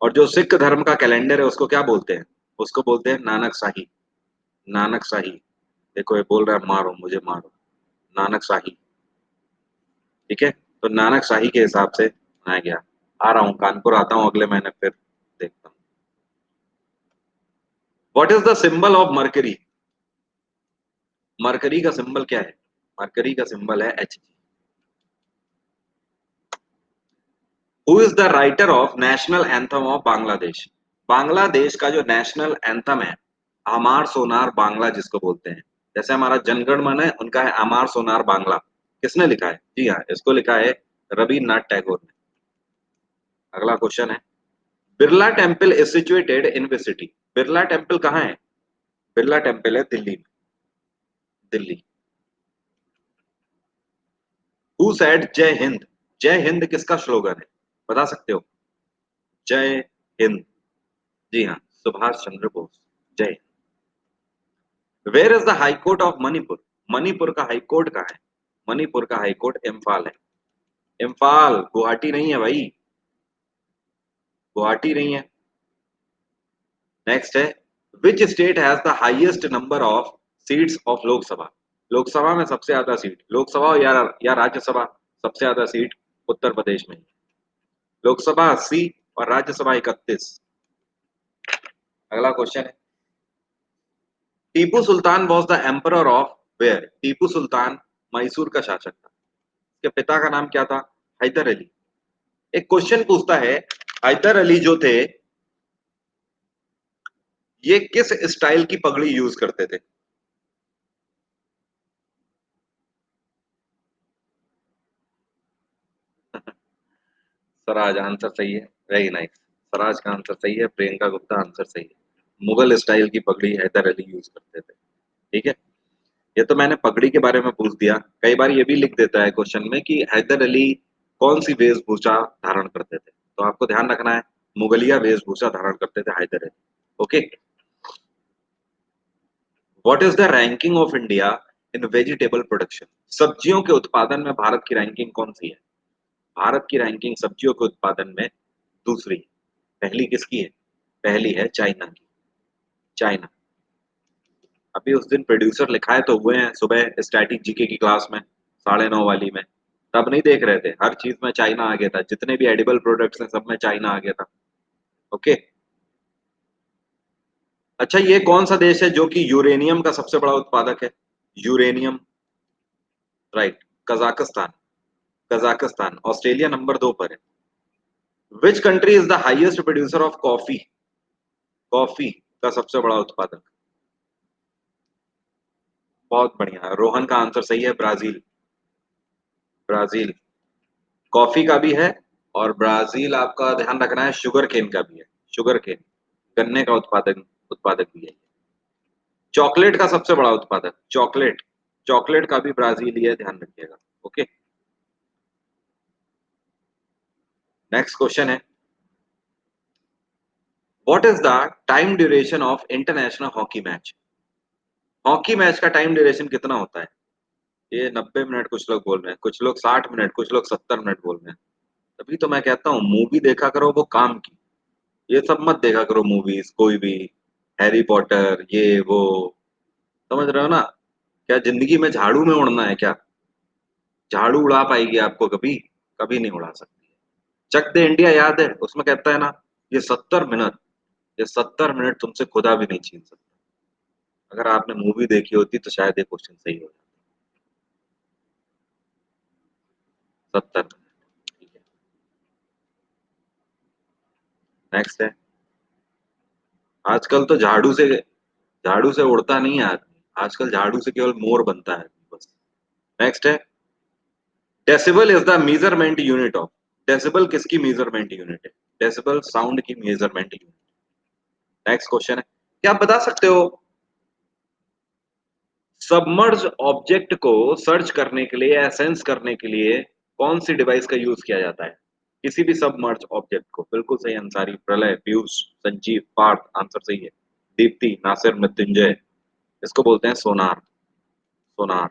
और जो सिख धर्म का कैलेंडर है उसको क्या बोलते हैं? उसको बोलते हैं नानक शाही। नानक शाही। देखो ये बोल रहा है मारो मुझे मारो, नानक शाही। ठीक है, तो नानक शाही के हिसाब से बनाया गया। आ रहा हूँ, कानपुर आता हूँ अगले महीने, फिर देखता हूँ। What is the symbol of mercury? Mercury का सिंबल क्या है? मरकरी का सिंबल है H. Who is the writer of national anthem of Bangladesh? Bangladesh का जो नेशनल एंथम है, अमार सोनार बांग्ला जिसको बोलते हैं, जैसे हमारा जनगण मन है, उनका है अमार सोनार बांग्ला। किसने लिखा है? जी हाँ, इसको लिखा है रविन्द्रनाथ टैगोर ने। अगला क्वेश्चन है, Birla temple is situated in which city? Birla temple कहाँ है? बिरला टेम्पल है दिल्ली में। दिल्ली। हु सेड जय हिंद? जय हिंद किसका स्लोगन है, बता सकते हो? जय हिंद। जी हाँ, Subhash Chandra Bose. Jay. Where is the high court of Manipur? Manipur का हाई कोर्ट कहाँ है? मणिपुर का हाई कोर्ट इम्फाल है। इम्फाल, गुवाहाटी नहीं है भाई, गुवाहाटी नहीं है। नेक्स्ट है, which state has the highest number of seats of Lok Sabha? Lok Sabha में सबसे ज्यादा सीट, लोकसभा या राज्यसभा, सबसे ज्यादा सीट उत्तर प्रदेश में। लोकसभा 80 और राज्यसभा 31। अगला क्वेश्चन है, Tipu Sultan was the emperor of where? Tipu Sultan Mysore का शासक था। उसके पिता का नाम क्या था? हैदर अली। एक क्वेश्चन पूछता है, हैदर अली जो थे, ये किस स्टाइल की पगड़ी यूज करते थे? स्वराज आंसर सही है, वेरी नाइस। स्वराज का आंसर सही है, प्रियंका गुप्ता आंसर सही है। मुगल स्टाइल की पगड़ी हैदर अली यूज करते थे। ठीक है, ये तो मैंने पगड़ी के बारे में पूछ दिया। कई बार ये भी लिख देता है क्वेश्चन में कि हैदर अली कौन सी वेशभूषा धारण करते थे, तो आपको ध्यान रखना है, मुगलिया वेशभूषा धारण करते थे Hyder Ali. Okay. What is the ranking of India in vegetable production? सब्जियों के उत्पादन में भारत की रैंकिंग कौन सी है? भारत की रैंकिंग सब्जियों के उत्पादन में दूसरी। पहली किसकी है? पहली है चाइना की। चाइना। अभी उस दिन प्रोड्यूसर लिखाए तो हुए हैं सुबह स्टैटिक जीके की क्लास में, 9:30 वाली में। तब नहीं देख रहे थे, हर चीज में चाइना आ गया था, जितने भी एडिबल प्रोडक्ट्स हैं सब में चाइना आ गया था। ओके। अच्छा, ये कौन सा देश है जो कि यूरेनियम का सबसे बड़ा उत्पादक है? Uranium. Right, Kazakhstan. Kazakhstan. Australia number 2 पर है। Which country is the highest producer of coffee? Coffee का सबसे बड़ा उत्पादक। बहुत बढ़िया, रोहन का आंसर सही है, ब्राजील। ब्राजील। कॉफी का भी है, और ब्राजील आपका ध्यान रखना है शुगर केन का भी है। शुगर केन, गन्ने का उत्पादक उत्पादक भी है। चॉकलेट का सबसे बड़ा उत्पादक, चॉकलेट, चॉकलेट का भी ब्राजील ही है, ध्यान रखिएगा। ओके। नेक्स्ट क्वेश्चन है, what is the time duration of international hockey match? Hockey match का टाइम ड्यूरेशन कितना होता है? ये 90 मिनट कुछ लोग बोल रहे हैं, कुछ लोग 60 मिनट, कुछ लोग 70 मिनट बोल रहे हैं। तभी तो मैं कहता हूँ मूवी देखा करो वो काम की, ये सब मत देखा करो मूवीज कोई भी, हैरी पॉटर ये वो। समझ रहे हो ना? क्या जिंदगी में झाड़ू में उड़ना है क्या? झाड़ू उड़ा पाएगी आपको कभी? कभी नहीं उड़ा सकती। चक दे इंडिया याद है, उसमें कहता है ना, ये 70 मिनट, ये 70 मिनट तुमसे खुदा भी नहीं छीन सकता। अगर आपने मूवी देखी होती तो शायद ये क्वेश्चन सही हो जाता। 70 मिनट। ठीक है। नेक्स्ट है, आजकल तो झाड़ू से उड़ता नहीं है आदमी, आजकल झाड़ू से केवल मोर बनता है बस। नेक्स्ट है, decibel is the measurement unit of? Decibel किसकी मेजरमेंट यूनिट है? डेसिबल साउंड की मेजरमेंट यूनिट। नेक्स्ट क्वेश्चन है, क्या आप बता सकते हो सबमर्ज ऑब्जेक्ट को सर्च करने के लिए या सेंस करने के लिए कौन सी डिवाइस का यूज किया जाता है? किसी भी सबमर्ज ऑब्जेक्ट को। बिल्कुल सही, अंसारी, प्रलय, पीयूष, संजीव, पार्थ आंसर सही है। दीप्ति, नासिर, मृत्युंजय, इसको बोलते हैं sonar. Sonar.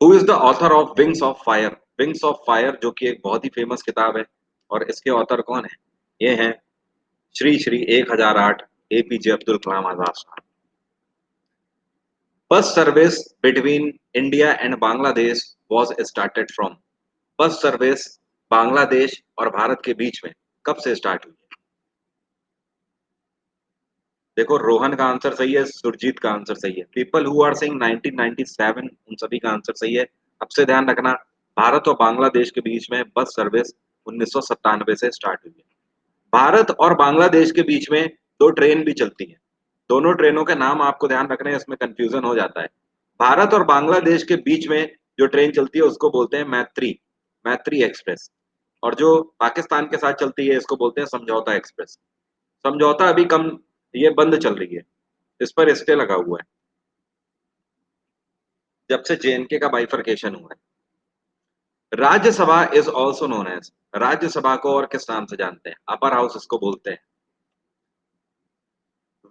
Who is the author of Wings of Fire? Wings of Fire जो कि एक बहुत ही फेमस किताब है, और इसके ऑथर कौन है? ये हैं श्री श्री 1008 एपीजे अब्दुल कलाम आजाद साहब। First service between India and Bangladesh was started from? Bus service Bangladesh और भारत के बीच में कब से स्टार्ट हुई है? देखो रोहन का आंसर सही है, सुरजीत का आंसर सही है। पीपल हु आर सेइंग 1997 उन सभी का आंसर सही है। अब से ध्यान रखना, भारत और बांग्लादेश के बीच में बस सर्विस 1997 से स्टार्ट हुई है। भारत और बांग्लादेश के बीच में दो ट्रेन भी चलती हैं। दोनों ट्रेनों के नाम आपको ध्यान रखने हैं, इसमें कंफ्यूजन हो जाता है। भारत और बांग्लादेश के बीच में जो ट्रेन चलती है उसको बोलते हैं मैत्री, मैत्री एक्सप्रेस। और जो पाकिस्तान के साथ चलती है इसको बोलते हैं समझौता एक्सप्रेस। समझौता अभी कम, ये बंद चल रही है, इस पर स्टे लगा हुआ है जब से जेएनके का बाइफरकेशन हुआ है। Rajya Sabha is also known as, Rajya Sabha को और किस नाम से जानते हैं? अपर हाउस इसको बोलते हैं।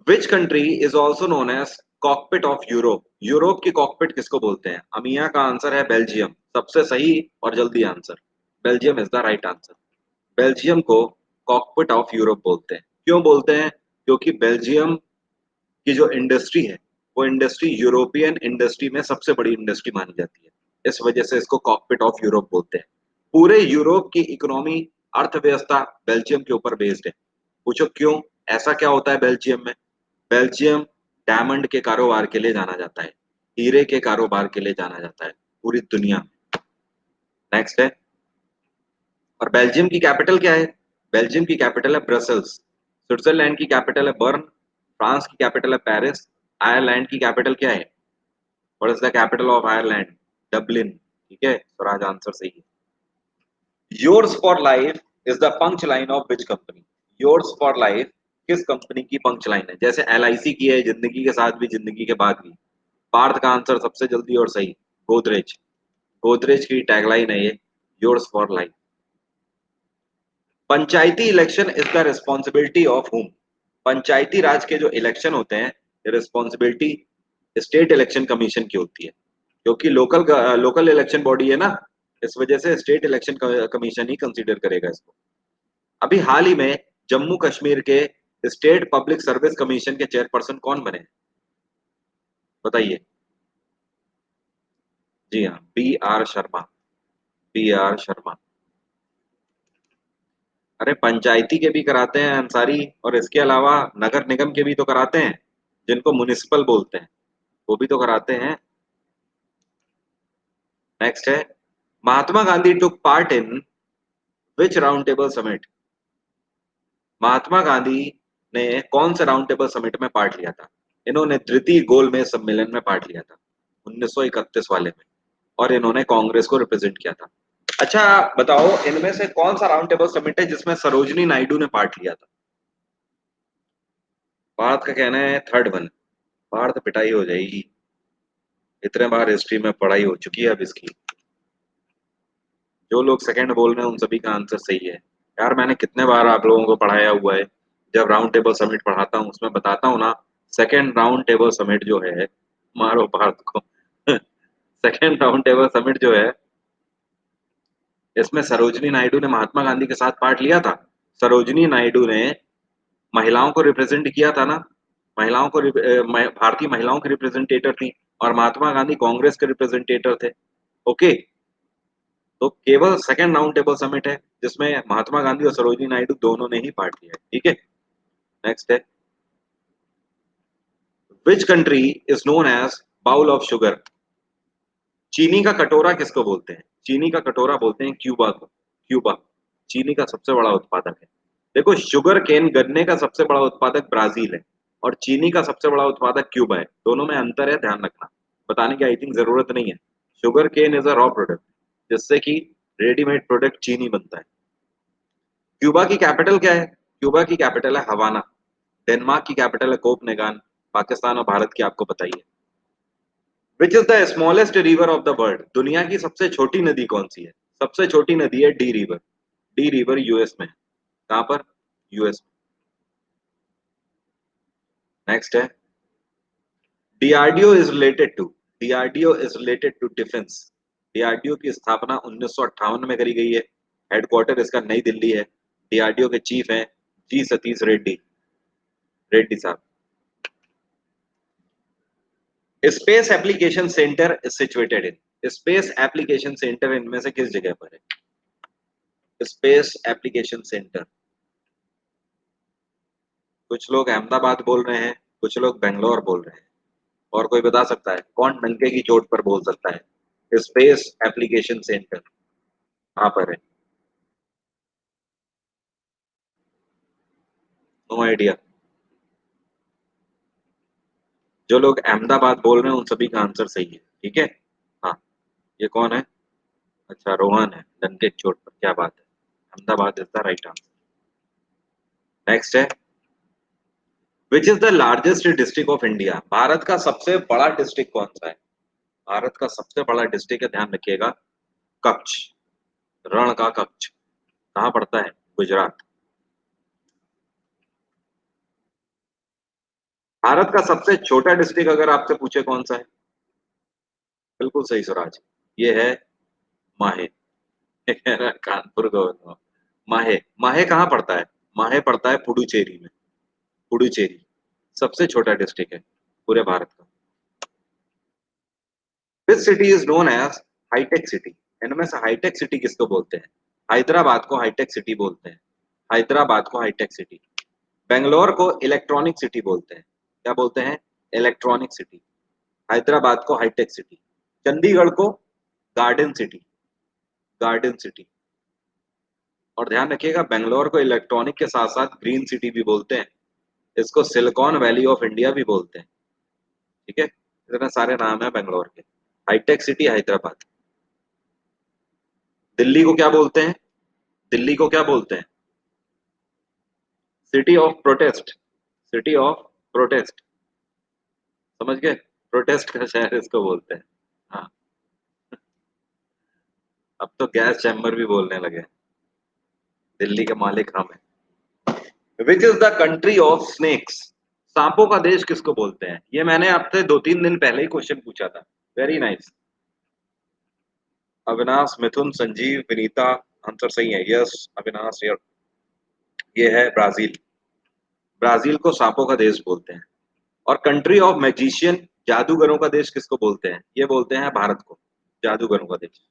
Which country is also known as cockpit of Europe, Europe की कॉकपिट किसको बोलते हैं? अमिया का आंसर है बेल्जियम। सबसे सही और जल्दी answer, Belgium is the right answer. Belgium को कॉकपिट ऑफ यूरोप बोलते हैं। क्यों बोलते हैं? क्योंकि बेल्जियम की जो इंडस्ट्री है वो इंडस्ट्री यूरोपियन इंडस्ट्री में सबसे बड़ी इंडस्ट्री मानी जाती है, इस वजह से इसको कॉकपिट ऑफ यूरोप बोलते हैं। पूरे यूरोप की इकोनॉमी, अर्थव्यवस्था बेल्जियम के ऊपर बेस्ड है। पूछो क्यों, ऐसा क्या होता है बेल्जियम में? बेल्जियम डायमंड के कारोबार के लिए जाना जाता है, हीरे के कारोबार के लिए जाना जाता है पूरी दुनिया में। नेक्स्ट है, और बेल्जियम की कैपिटल क्या है? बेल्जियम की कैपिटल है ब्रसल्स। स्विट्जरलैंड की कैपिटल है बर्न। फ्रांस की कैपिटल है पेरिस। आयरलैंड की कैपिटल क्या है? What is the capital of Ireland? Dublin. ठीक है, स्वराज आंसर सही है। Yours for life is the punch line of which company? Yours for life किस कंपनी की पंच लाइन है? जैसे एलआईसी की है, जिंदगी के साथ भी जिंदगी के बाद भी। पार्थ का आंसर सबसे जल्दी और सही, गोदरेज। गोदरेज की टैगलाइन है ये, yours for life. Panchayati election is the responsibility of हुम? पंचायती राज के जो इलेक्शन होते हैं, रिस्पॉन्सिबिलिटी स्टेट इलेक्शन कमीशन की होती है, क्योंकि लोकल लोकल इलेक्शन बॉडी है ना, इस वजह से स्टेट इलेक्शन कमीशन ही कंसीडर करेगा इसको। अभी हाल ही में जम्मू कश्मीर के स्टेट पब्लिक सर्विस कमीशन के चेयरपर्सन कौन बने? बताइए। जी हाँ, B R Sharma. B R Sharma. अरे पंचायती के भी कराते हैं अंसारी, और इसके अलावा नगर निगम के भी तो कराते हैं, जिनको म्युनिसिपल बोलते हैं, वो भी तो कराते हैं। नेक्स्ट है, Mahatma Gandhi took part in which round table summit? Mahatma Gandhi ने कौन से राउंड टेबल समिट में पार्ट लिया था? इन्होंने तृतीय गोलमेज सम्मेलन में पार्ट लिया था, 1931 वाले में, और इन्होंने कांग्रेस को रिप्रेजेंट किया था। अच्छा बताओ, इनमें से कौन सा राउंड टेबल समिट है जिसमें सरोजनी नायडू ने पार्ट लिया था? भारत का कहना है थर्ड वन। भारत पिटाई हो जाएगी, इतने बार हिस्ट्री में पढ़ाई हो चुकी है अब इसकी। जो लोग सेकंड बोल रहे हैं उन सभी का आंसर सही है। यार मैंने कितने बार आप लोगों को पढ़ाया हुआ है, जब राउंड टेबल समिट पढ़ाता हूँ उसमें बताता हूँ ना, सेकंड राउंड टेबल समिट जो है, मारो भारत को सेकंड राउंड टेबल समिट जो है, इसमें सरोजनी नायडू ने महात्मा गांधी के साथ पार्ट लिया था। सरोजनी नायडू ने महिलाओं को रिप्रेजेंट किया था ना, महिलाओं को भारतीय महिलाओं की रिप्रेजेंटेटर थी, और महात्मा गांधी कांग्रेस के रिप्रेजेंटेटर थे। ओके, तो केवल सेकंड राउंड टेबल समिट है जिसमें महात्मा गांधी और सरोजिनी नायडू दोनों ने ही पार्ट लिया है। ठीक है, नेक्स्ट है, which country is known as bowl of sugar? चीनी का कटोरा किसको बोलते हैं? चीनी का कटोरा बोलते हैं क्यूबा को। क्यूबा चीनी का सबसे बड़ा उत्पादक है। देखो शुगर केन, गन्ने का सबसे बड़ा उत्पादक ब्राजील है, और चीनी का सबसे बड़ा उत्पादक क्यूबा है। दोनों में अंतर है, ध्यान रखना। बताने की आई थिंक जरूरत नहीं है। Sugar cane is a raw product, जिससे कि रेडीमेड प्रोडक्ट चीनी बनता है। क्यूबा की कैपिटल क्या है? क्यूबा की कैपिटल है हवाना। डेनमार्क की कैपिटल है कोपनेगान। पाकिस्तान और भारत की आपको बताइए। विच is the smallest river of the world? दुनिया की सबसे छोटी नदी कौन सी है? सबसे छोटी नदी है D river. D river US में है। कहां पर? यूएस में। नेक्स्ट है, DRDO is related to, DRDO is related to defence. DRDO की स्थापना 1958 में करी गई है। हेडक्वार्टर इसका नई दिल्ली है। डीआरडीओ के चीफ हैं जी सतीश रेड्डी, रेड्डी साहब। Space application centre is situated in, space application centre इनमें से किस जगह पर है? स्पेस एप्लीकेशन सेंटर, कुछ लोग अहमदाबाद बोल रहे हैं, कुछ लोग बेंगलोर बोल रहे हैं, और कोई बता सकता है कौन डंके की चोट पर बोल सकता है स्पेस एप्लीकेशन सेंटर कहाँ पर है? No idea. जो लोग अहमदाबाद बोल रहे हैं उन सभी का आंसर सही है, ठीक है। हाँ, ये कौन है? अच्छा, रोहन है, डंके की चोट पर, क्या बात है। Ahmedabad is the right answer. Next है, which is the largest district of India? Bharat का सबसे बड़ा डिस्ट्रिक्ट कौन सा है? भारत का सबसे बड़ा डिस्ट्रिक्ट है, ध्यान रखिएगा, कच्छ, रण का कच्छ। कहाँ पड़ता है? गुजरात। भारत का सबसे छोटा डिस्ट्रिक्ट अगर आपसे पूछे कौन सा है? बिल्कुल सही स्वराज, ये है माहे। कानपुर गवर्नर। माहे, माहे कहाँ पड़ता है? माहे पड़ता है पुडुचेरी में, पुडुचेरी सबसे छोटा डिस्ट्रिक्ट है पूरे भारत का। Which city is known as hitech city? इनमें से हाईटेक सिटी किसको बोलते हैं? हैदराबाद को हाईटेक सिटी बोलते हैं, हैदराबाद को हाईटेक सिटी। बेंगलोर को इलेक्ट्रॉनिक सिटी बोलते हैं, क्या बोलते हैं? Electronic city. हैदराबाद को हाईटेक सिटी। चंडीगढ़ को गार्डन सिटी, गार्डन सिटी। और ध्यान रखिएगा, बेंगलोर को इलेक्ट्रॉनिक के साथ साथ ग्रीन सिटी भी बोलते हैं, इसको सिलिकॉन वैली ऑफ इंडिया भी बोलते हैं, ठीक है। इतने सारे नाम है बेंगलोर के। Hi tech city Hyderabad. दिल्ली को क्या बोलते हैं? दिल्ली को क्या बोलते हैं? City of protest, city of protest, समझ गए? प्रोटेस्ट का शहर इसको बोलते हैं। हाँ, अब तो गैस चैम्बर भी बोलने लगे। दिल्ली के मालिक हम हैं। Which is the country of snakes? सांपों का देश किसको बोलते हैं? ये मैंने आपसे 2-3 दिन पहले ही क्वेश्चन पूछा था। Very nice. Avinash, Mithun, Sanjeev, Vinita, answer सही है, यस अविनाश। ये है ब्राजील। ब्राजील को सांपों का देश बोलते हैं। और कंट्री ऑफ मैजिशियन, जादूगरों का देश किसको बोलते हैं? ये बोलते हैं भारत को, जादूगरों का देश।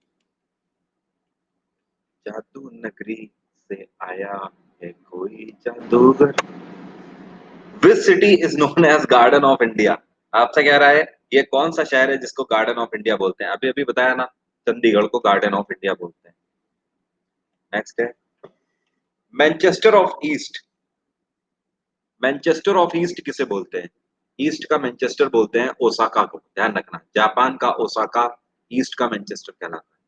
जादू नगरी से आया है कोई जादूगर। Which city is known as garden of India? आपसे कह रहा है ये कौन सा शहर है जिसको गार्डन ऑफ इंडिया बोलते हैं? अभी अभी बताया ना, चंडीगढ़ को गार्डन ऑफ इंडिया बोलते हैं। नेक्स्ट है, Manchester of east. Manchester of east किसे बोलते हैं? ईस्ट का मैनचेस्टर बोलते हैं ओसाका को, ध्यान रखना, जापान का ओसाका ईस्ट का मैनचेस्टर कहलाता है।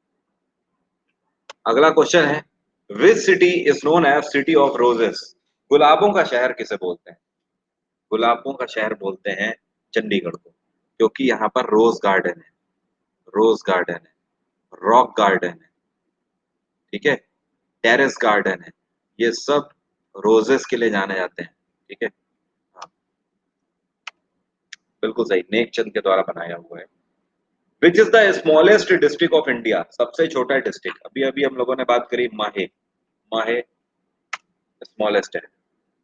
अगला क्वेश्चन है, which city is known as city of roses? गुलाबों का शहर किसे बोलते हैं? गुलाबों का शहर बोलते हैं चंडीगढ़ को, क्योंकि यहाँ पर रोज गार्डन है, रोज गार्डन है, रॉक गार्डन है, ठीक है, टेरेस गार्डन है, ये सब रोजेस के लिए जाने जाते हैं, ठीक है। हाँ, बिल्कुल सही, नेक चंद के द्वारा बनाया हुआ है। Which is the smallest district of India? सबसे छोटा डिस्ट्रिक्ट, अभी अभी हम लोगों ने बात करी माहे, माहे स्मॉलेस्ट है।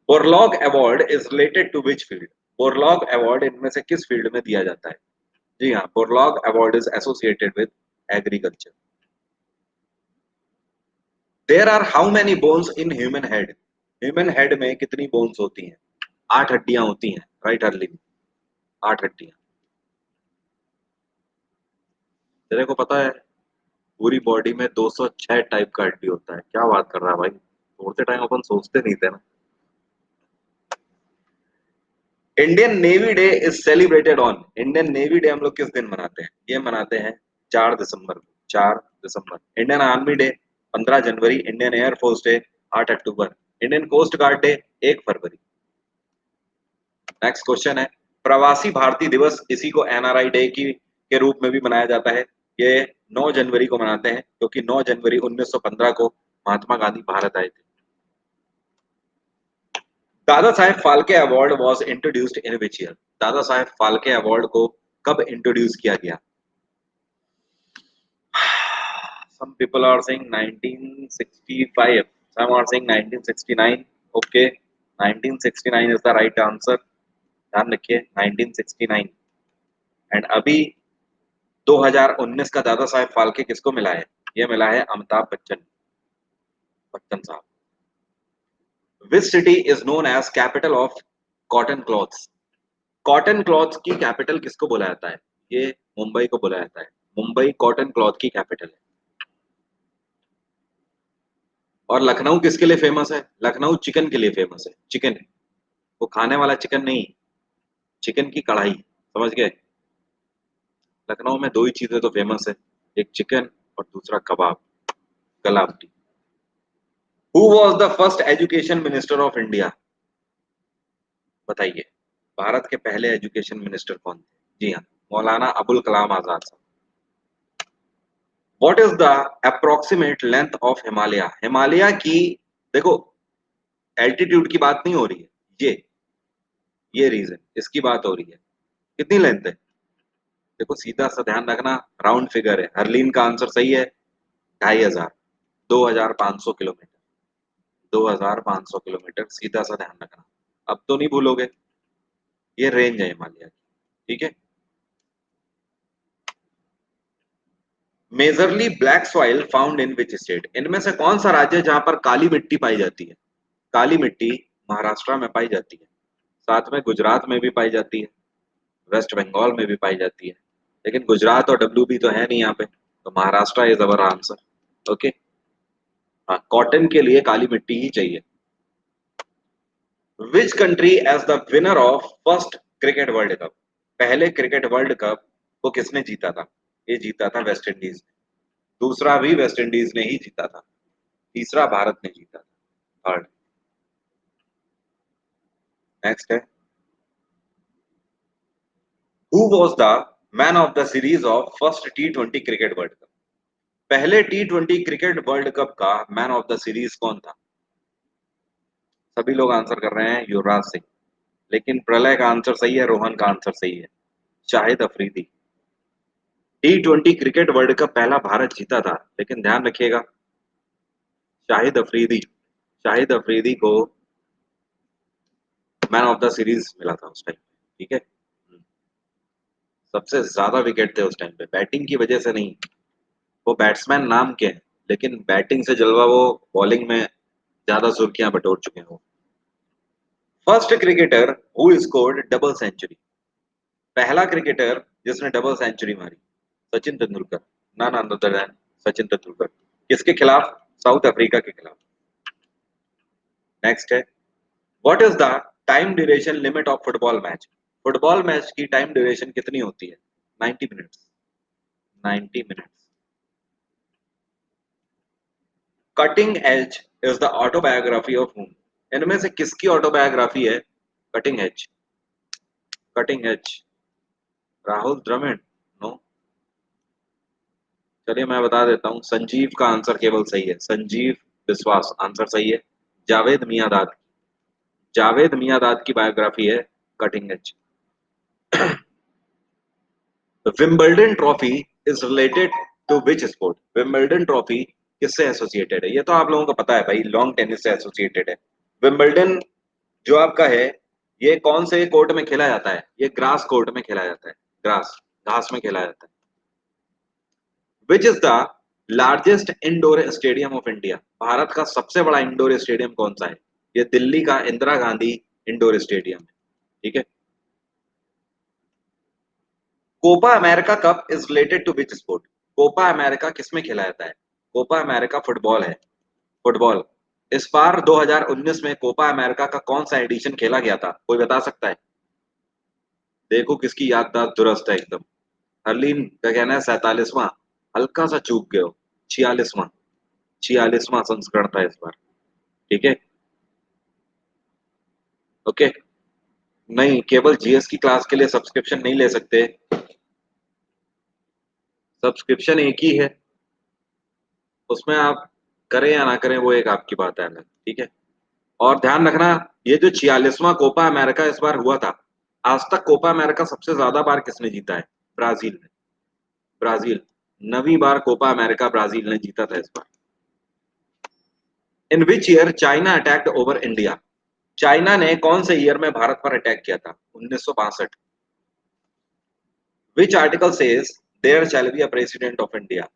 Borlaug award is related to which field? Borlaug award इनमें से किस फील्ड में दिया जाता है? जी हाँ, Borlaug award is associated with agriculture. There are how many bones in human head? Human head में कितनी बोन्स होती हैं? 8 हड्डियां होती हैं, राइट अर्ली, 8 हड्डियां। तेरे को पता है पूरी बॉडी में 206 टाइप का हड्डी होता है? क्या बात कर रहा है भाई, तोड़ते टाइम अपन सोचते नहीं थे ना। Indian navy day is celebrated on? Indian navy day हम लोग किस दिन मनाते हैं? ये मनाते हैं 4 दिसंबर को, 4 दिसंबर। इंडियन आर्मी डे 15 जनवरी। इंडियन एयरफोर्स डे 8 अक्टूबर। इंडियन कोस्ट गार्ड डे 1 फरवरी। नेक्स्ट क्वेश्चन है, प्रवासी भारतीय दिवस, इसी को एनआरआई डे की के रूप में भी मनाया जाता है। ये 9 जनवरी को मनाते हैं, क्योंकि 9 जनवरी 1915 को महात्मा गांधी भारत आए थे। Dada Saheb Phalke award was introduced in which year? Dada Saheb Phalke award को कब इंट्रोड्यूस किया गया? Some people are saying 1965, some are saying 1969। okay, 1969 is the right answer, ध्यान रखिए 1969। एंड अभी 2019 का दादा साहेब फाल्के किसको मिला है? ये मिला है Amitabh Bachchan Bachchan Sahab. Which city is known as capital of cotton clothes? Cotton clothes की कैपिटल किसको बोला जाता है? ये मुंबई को बोला जाता है। मुंबई कॉटन क्लॉथ की कैपिटल है। और लखनऊ किसके लिए फेमस है? लखनऊ चिकन के लिए फेमस है। चिकन, वो खाने वाला चिकन नहीं, चिकन की कढ़ाई, समझ गए? लखनऊ में दो ही चीजें तो फेमस है, एक चिकन और दूसरा कबाब, Kalavati. Who was the first education minister of India? बताइए, भारत के पहले एजुकेशन मिनिस्टर कौन थे? जी हाँ, मौलाना अबुल कलाम आजाद साहब। What is the approximate length of Himalaya? Himalaya की, देखो, एल्टीट्यूड की बात नहीं हो रही है, ये रीजन इसकी बात हो रही है। कितनी लेंथ है? देखो सीधा सा ध्यान रखना, राउंड फिगर है। हरलीन का आंसर सही है, 2500, 2500 किलोमीटर, 2500 किलोमीटर, सीधा सा ध्यान रखना। अब तो नहीं भूलोगे, ये रेंज है हिमालय की, ठीक है। Majorly black soil found in which state? इनमें से कौन सा राज्य है जहां पर काली मिट्टी पाई जाती है? काली मिट्टी महाराष्ट्र में पाई जाती है, साथ में गुजरात में भी पाई जाती है, वेस्ट बंगाल में भी पाई जाती है। लेकिन गुजरात और डब्ल्यू भी तो है नहीं यहाँ पे, तो Maharashtra is our answer. Okay, हाँ, कॉटन के लिए काली मिट्टी ही चाहिए। Which country as the winner of first cricket world cup? पहले क्रिकेट वर्ल्ड कप को किसने जीता था? ये जीता था वेस्ट इंडीज ने। दूसरा भी वेस्ट इंडीज ने ही जीता था। तीसरा भारत ने जीता था। थर्ड, नेक्स्ट है, who was the man of the series of first T20 cricket world cup? पहले T20 क्रिकेट वर्ल्ड कप का मैन ऑफ द सीरीज कौन था? सभी लोग आंसर कर रहे हैं युवराज सिंह, लेकिन प्रलय का आंसर सही है, रोहन का आंसर सही है, Shahid Afridi. T20 cricket world cup पहला भारत जीता था, लेकिन ध्यान रखिएगा, शाहिद अफरीदी, शाहिद अफरीदी को मैन ऑफ द सीरीज मिला था उस टाइम, ठीक है। सबसे ज्यादा विकेट थे उस टाइम पे, बैटिंग की वजह से नहीं। वो बैट्समैन नाम के हैं, लेकिन बैटिंग से जलवा वो बॉलिंग में ज्यादा सुर्खियां बटोर चुके हैं वो। First cricketer who scored double century? पहला क्रिकेटर जिसने डबल सेंचुरी मारी, सचिन तेंदुलकर। ना ना अदर देन सचिन तेंदुलकर। किसके खिलाफ? साउथ अफ्रीका के खिलाफ। नेक्स्ट है, what is the time duration limit of football match? Football match की टाइम ड्यूरेशन कितनी होती है? 90 minutes. 90 minutes. Cutting edge is the autobiography of whom? इनमें से किसकी ऑटोबायोग्राफी है cutting edge? Cutting edge, Rahul Dravid? No. चलिए मैं बता देता हूँ, संजीव का आंसर केवल सही है, संजीव विश्वास आंसर सही है। जावेद मियादाद, जावेद मियादाद की बायोग्राफी है cutting edge. Wimbledon trophy is related to which sport? Wimbledon trophy किससे एसोसिएटेड है? ये तो आप लोगों को पता है भाई, लॉन्ग टेनिस से एसोसिएटेड है। विंबलडन जो आपका है, ये कौन से कोर्ट में खेला जाता है? ये ग्रास कोर्ट में खेला जाता है, ग्रास, घास में खेला जाता है। Which is the largest indoor stadium of India? Bharat का सबसे बड़ा इंडोर स्टेडियम कौन सा है? ये दिल्ली का इंदिरा गांधी इंडोर स्टेडियम है, ठीक है। Copa America cup is related to which sport? Copa America किसमें खेला जाता है? कोपा अमेरिका फुटबॉल है, फुटबॉल। इस बार 2019 में कोपा अमेरिका का कौन सा एडिशन खेला गया था, कोई बता सकता है? देखो किसकी याददाश्त दुरुस्त है एकदम। हरलीन का कहना है 47वां, हल्का सा चूक गए हो, 46वां, 46वां संस्करण था इस बार, ठीक है। ओके, नहीं, केवल जीएस की क्लास के लिए सब्सक्रिप्शन नहीं ले सकते, सब्सक्रिप्शन एक ही है, उसमें आप करें या ना करें वो एक आपकी बात है अलग, ठीक है। और ध्यान रखना, ये जो 46वां कोपा अमेरिका इस बार हुआ था, आज तक कोपा अमेरिका सबसे ज्यादा बार किसने जीता है? ब्राजील ने, ब्राजील। 9वीं बार कोपा अमेरिका ब्राजील ने जीता था इस बार। In which year China attacked over India? China ने कौन से ईयर में भारत पर अटैक किया था? 1962। Which article says there shall be a president of India.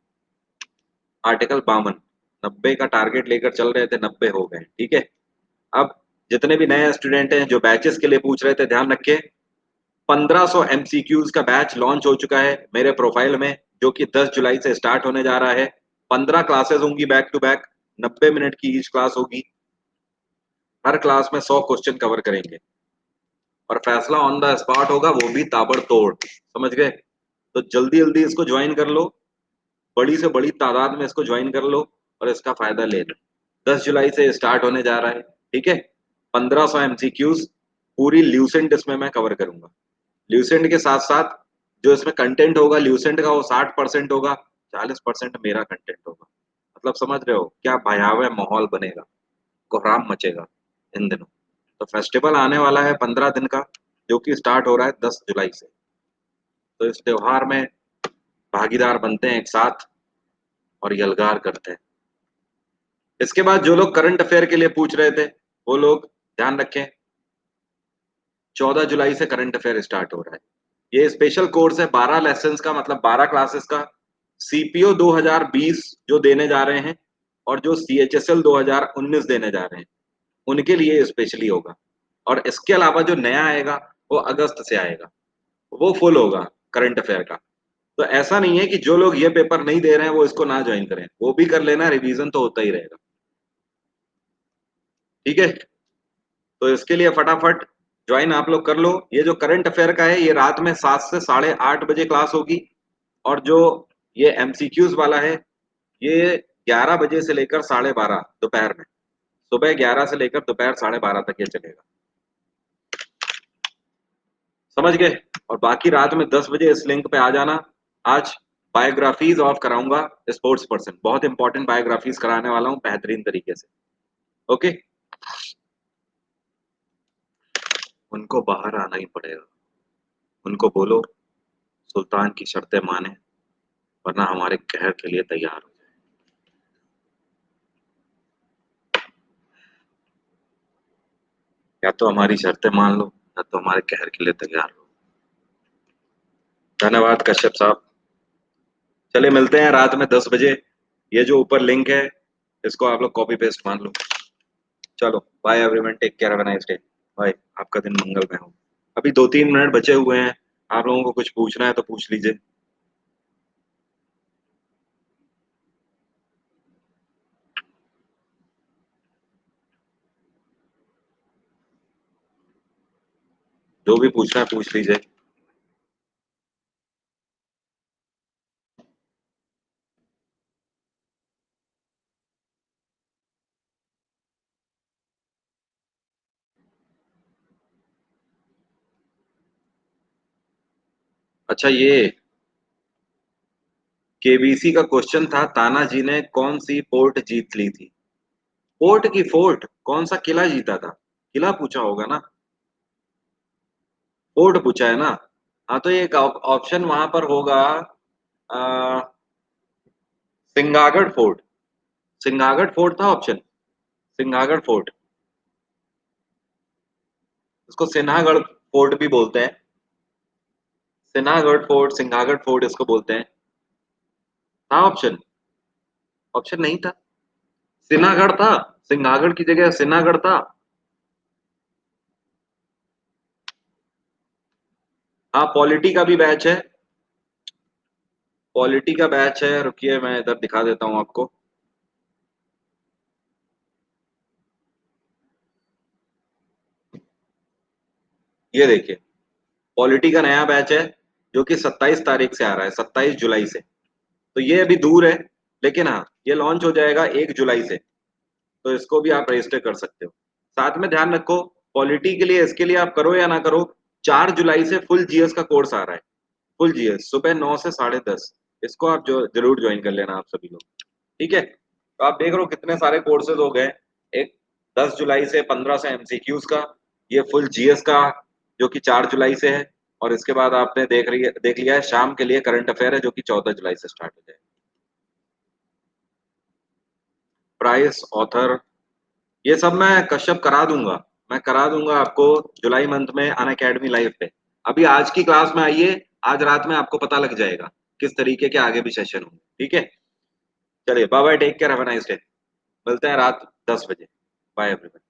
Article 52, 90 का टारगेट लेकर चल रहे थे, 90 हो गए, ठीक है। अब जितने भी नए स्टूडेंट हैं जो बैचेस के लिए पूछ रहे थे, ध्यान रखिए 1500 एमसीक्यूज का बैच लॉन्च हो चुका है मेरे प्रोफाइल में, जो कि 10 जुलाई से स्टार्ट होने जा रहा है। 15 क्लासेस होंगी बैक टू बैक, 90 मिनट की ईच क्लास होगी। हर क्लास में 100 क्वेश्चन कवर करेंगे और फैसला ऑन द स्पॉट होगा, वो भी ताबड़तोड़, समझ गए। तो जल्दी जल्दी इसको ज्वाइन कर लो, बड़ी से बड़ी तादाद में इसको ज्वाइन कर लो और इसका फायदा ले लो। 10 जुलाई से स्टार्ट होने जा रहा है, ठीक है। 1500 एमसीक्यूज पूरी ल्यूसेंट इसमें मैं कवर करूंगा। ल्यूसेंट के साथ साथ जो इसमें कंटेंट होगा ल्यूसेंट का, वो 60% होगा, 40% मेरा कंटेंट होगा। मतलब समझ रहे हो क्या भयावह माहौल बनेगा, कोहराम मचेगा इन दिनों। तो फेस्टिवल आने वाला है 15 दिन का, जो कि स्टार्ट हो रहा है 10 जुलाई से। तो इस त्योहार में भागीदार बनते हैं एक साथ और यलगार करते हैं। इसके बाद जो लोग करंट अफेयर के लिए पूछ रहे थे, वो लोग ध्यान रखें, 14 जुलाई से करंट अफेयर स्टार्ट हो रहा है। ये स्पेशल कोर्स है, 12 लेसन का, मतलब 12 क्लासेस का। सीपीओ 2020 जो देने जा रहे हैं और जो सीएचएसएल 2019 देने जा रहे हैं, उनके लिए स्पेशली होगा। और इसके अलावा जो नया आएगा वो अगस्त से आएगा, वो फुल होगा करंट अफेयर का। तो ऐसा नहीं है कि जो लोग ये पेपर नहीं दे रहे हैं वो इसको ना ज्वाइन करें, वो भी कर लेना, रिवीजन तो होता ही रहेगा, ठीक है। तो इसके लिए फटाफट ज्वाइन आप लोग कर लो। ये जो करंट अफेयर का है, ये रात में 7 से 8:30 बजे क्लास होगी। और जो ये एमसीक्यूज वाला है, ये 11 बजे से लेकर 12:30 दोपहर में, सुबह 11 से लेकर दोपहर 12:30 तक ये चलेगा, समझ गए। और बाकी रात में 10 बजे इस लिंक पे आ जाना। आज बायोग्राफीज ऑफ कराऊंगा, स्पोर्ट्स पर्सन, बहुत इंपॉर्टेंट बायोग्राफीज कराने वाला हूँ बेहतरीन तरीके से, ओके। उनको बाहर आना ही पड़ेगा, उनको बोलो सुल्तान की शर्तें माने, वरना हमारे कहर के लिए तैयार हो जाए। या तो हमारी शर्तें मान लो, या तो हमारे कहर के लिए तैयार हो। धन्यवाद कश्यप साहब। चले मिलते हैं रात में 10 बजे। ये जो ऊपर लिंक है, इसको आप लोग कॉपी पेस्ट मान लो। चलो bye everyone, take care, have a nice day. Bye, आपका दिन मंगलमय हो। अभी 2-3 मिनट बचे हुए हैं, आप लोगों को कुछ पूछना है तो पूछ लीजिए। जो भी पूछना है पूछ लीजिए। अच्छा, ये केबीसी का क्वेश्चन था, तानाजी ने कौन सी पोर्ट जीत ली थी। पोर्ट की फोर्ट, कौन सा किला जीता था, किला पूछा होगा ना, फोर्ट पूछा है ना। हाँ, तो एक ऑप्शन वहां पर होगा, सिंगागढ़ फोर्ट। सिंगागढ़ फोर्ट था ऑप्शन, सिंगागढ़ फोर्ट। उसको सिन्हागढ़ फोर्ट भी बोलते हैं, सिन्हागढ़ फोर्ट, सिंगागढ़ फोर्ट इसको बोलते हैं। था ऑप्शन, ऑप्शन नहीं था, सिन्हागढ़ था, सिंहागढ़ की जगह सिन्हागढ़ था। हाँ, पॉलिटी का भी बैच है, पॉलिटी का बैच है, रुकिए मैं इधर दिखा देता हूँ आपको। ये देखिए, पॉलिटी का नया बैच है, जो कि 27 तारीख से आ रहा है, 27 जुलाई से। तो ये अभी दूर है, लेकिन हाँ ये लॉन्च हो जाएगा 1 जुलाई से। तो इसको भी आप रजिस्टर कर सकते हो। साथ में ध्यान रखो, पॉलिटी के लिए, इसके लिए आप करो या ना करो, 4 जुलाई से फुल जीएस का कोर्स आ रहा है। फुल जीएस सुबह 9 से 10:30, इसको आप जो जरूर ज्वाइन कर लेना आप सभी लोग, ठीक है। तो आप देख रहे हो कितने सारे कोर्सेज हो गए। एक 10 जुलाई से 1500 एमसीक्यूज का, ये फुल जीएस का जो कि 4 जुलाई से है। और इसके बाद आपने देख लिया है शाम के लिए करंट अफेयर है, जो कि 14 जुलाई से स्टार्ट हो जाए। प्राइस, ऑथर, ये सब मैं कश्यप करा दूंगा, मैं करा दूंगा आपको जुलाई मंथ में अन अकेडमी लाइव पे। अभी आज की क्लास में आइए, आज रात में आपको पता लग जाएगा किस तरीके के आगे भी सेशन होंगे। ठीक है, चलिए bye bye, take care, have a nice day. मिलते हैं रात 10 बजे। Bye everyone.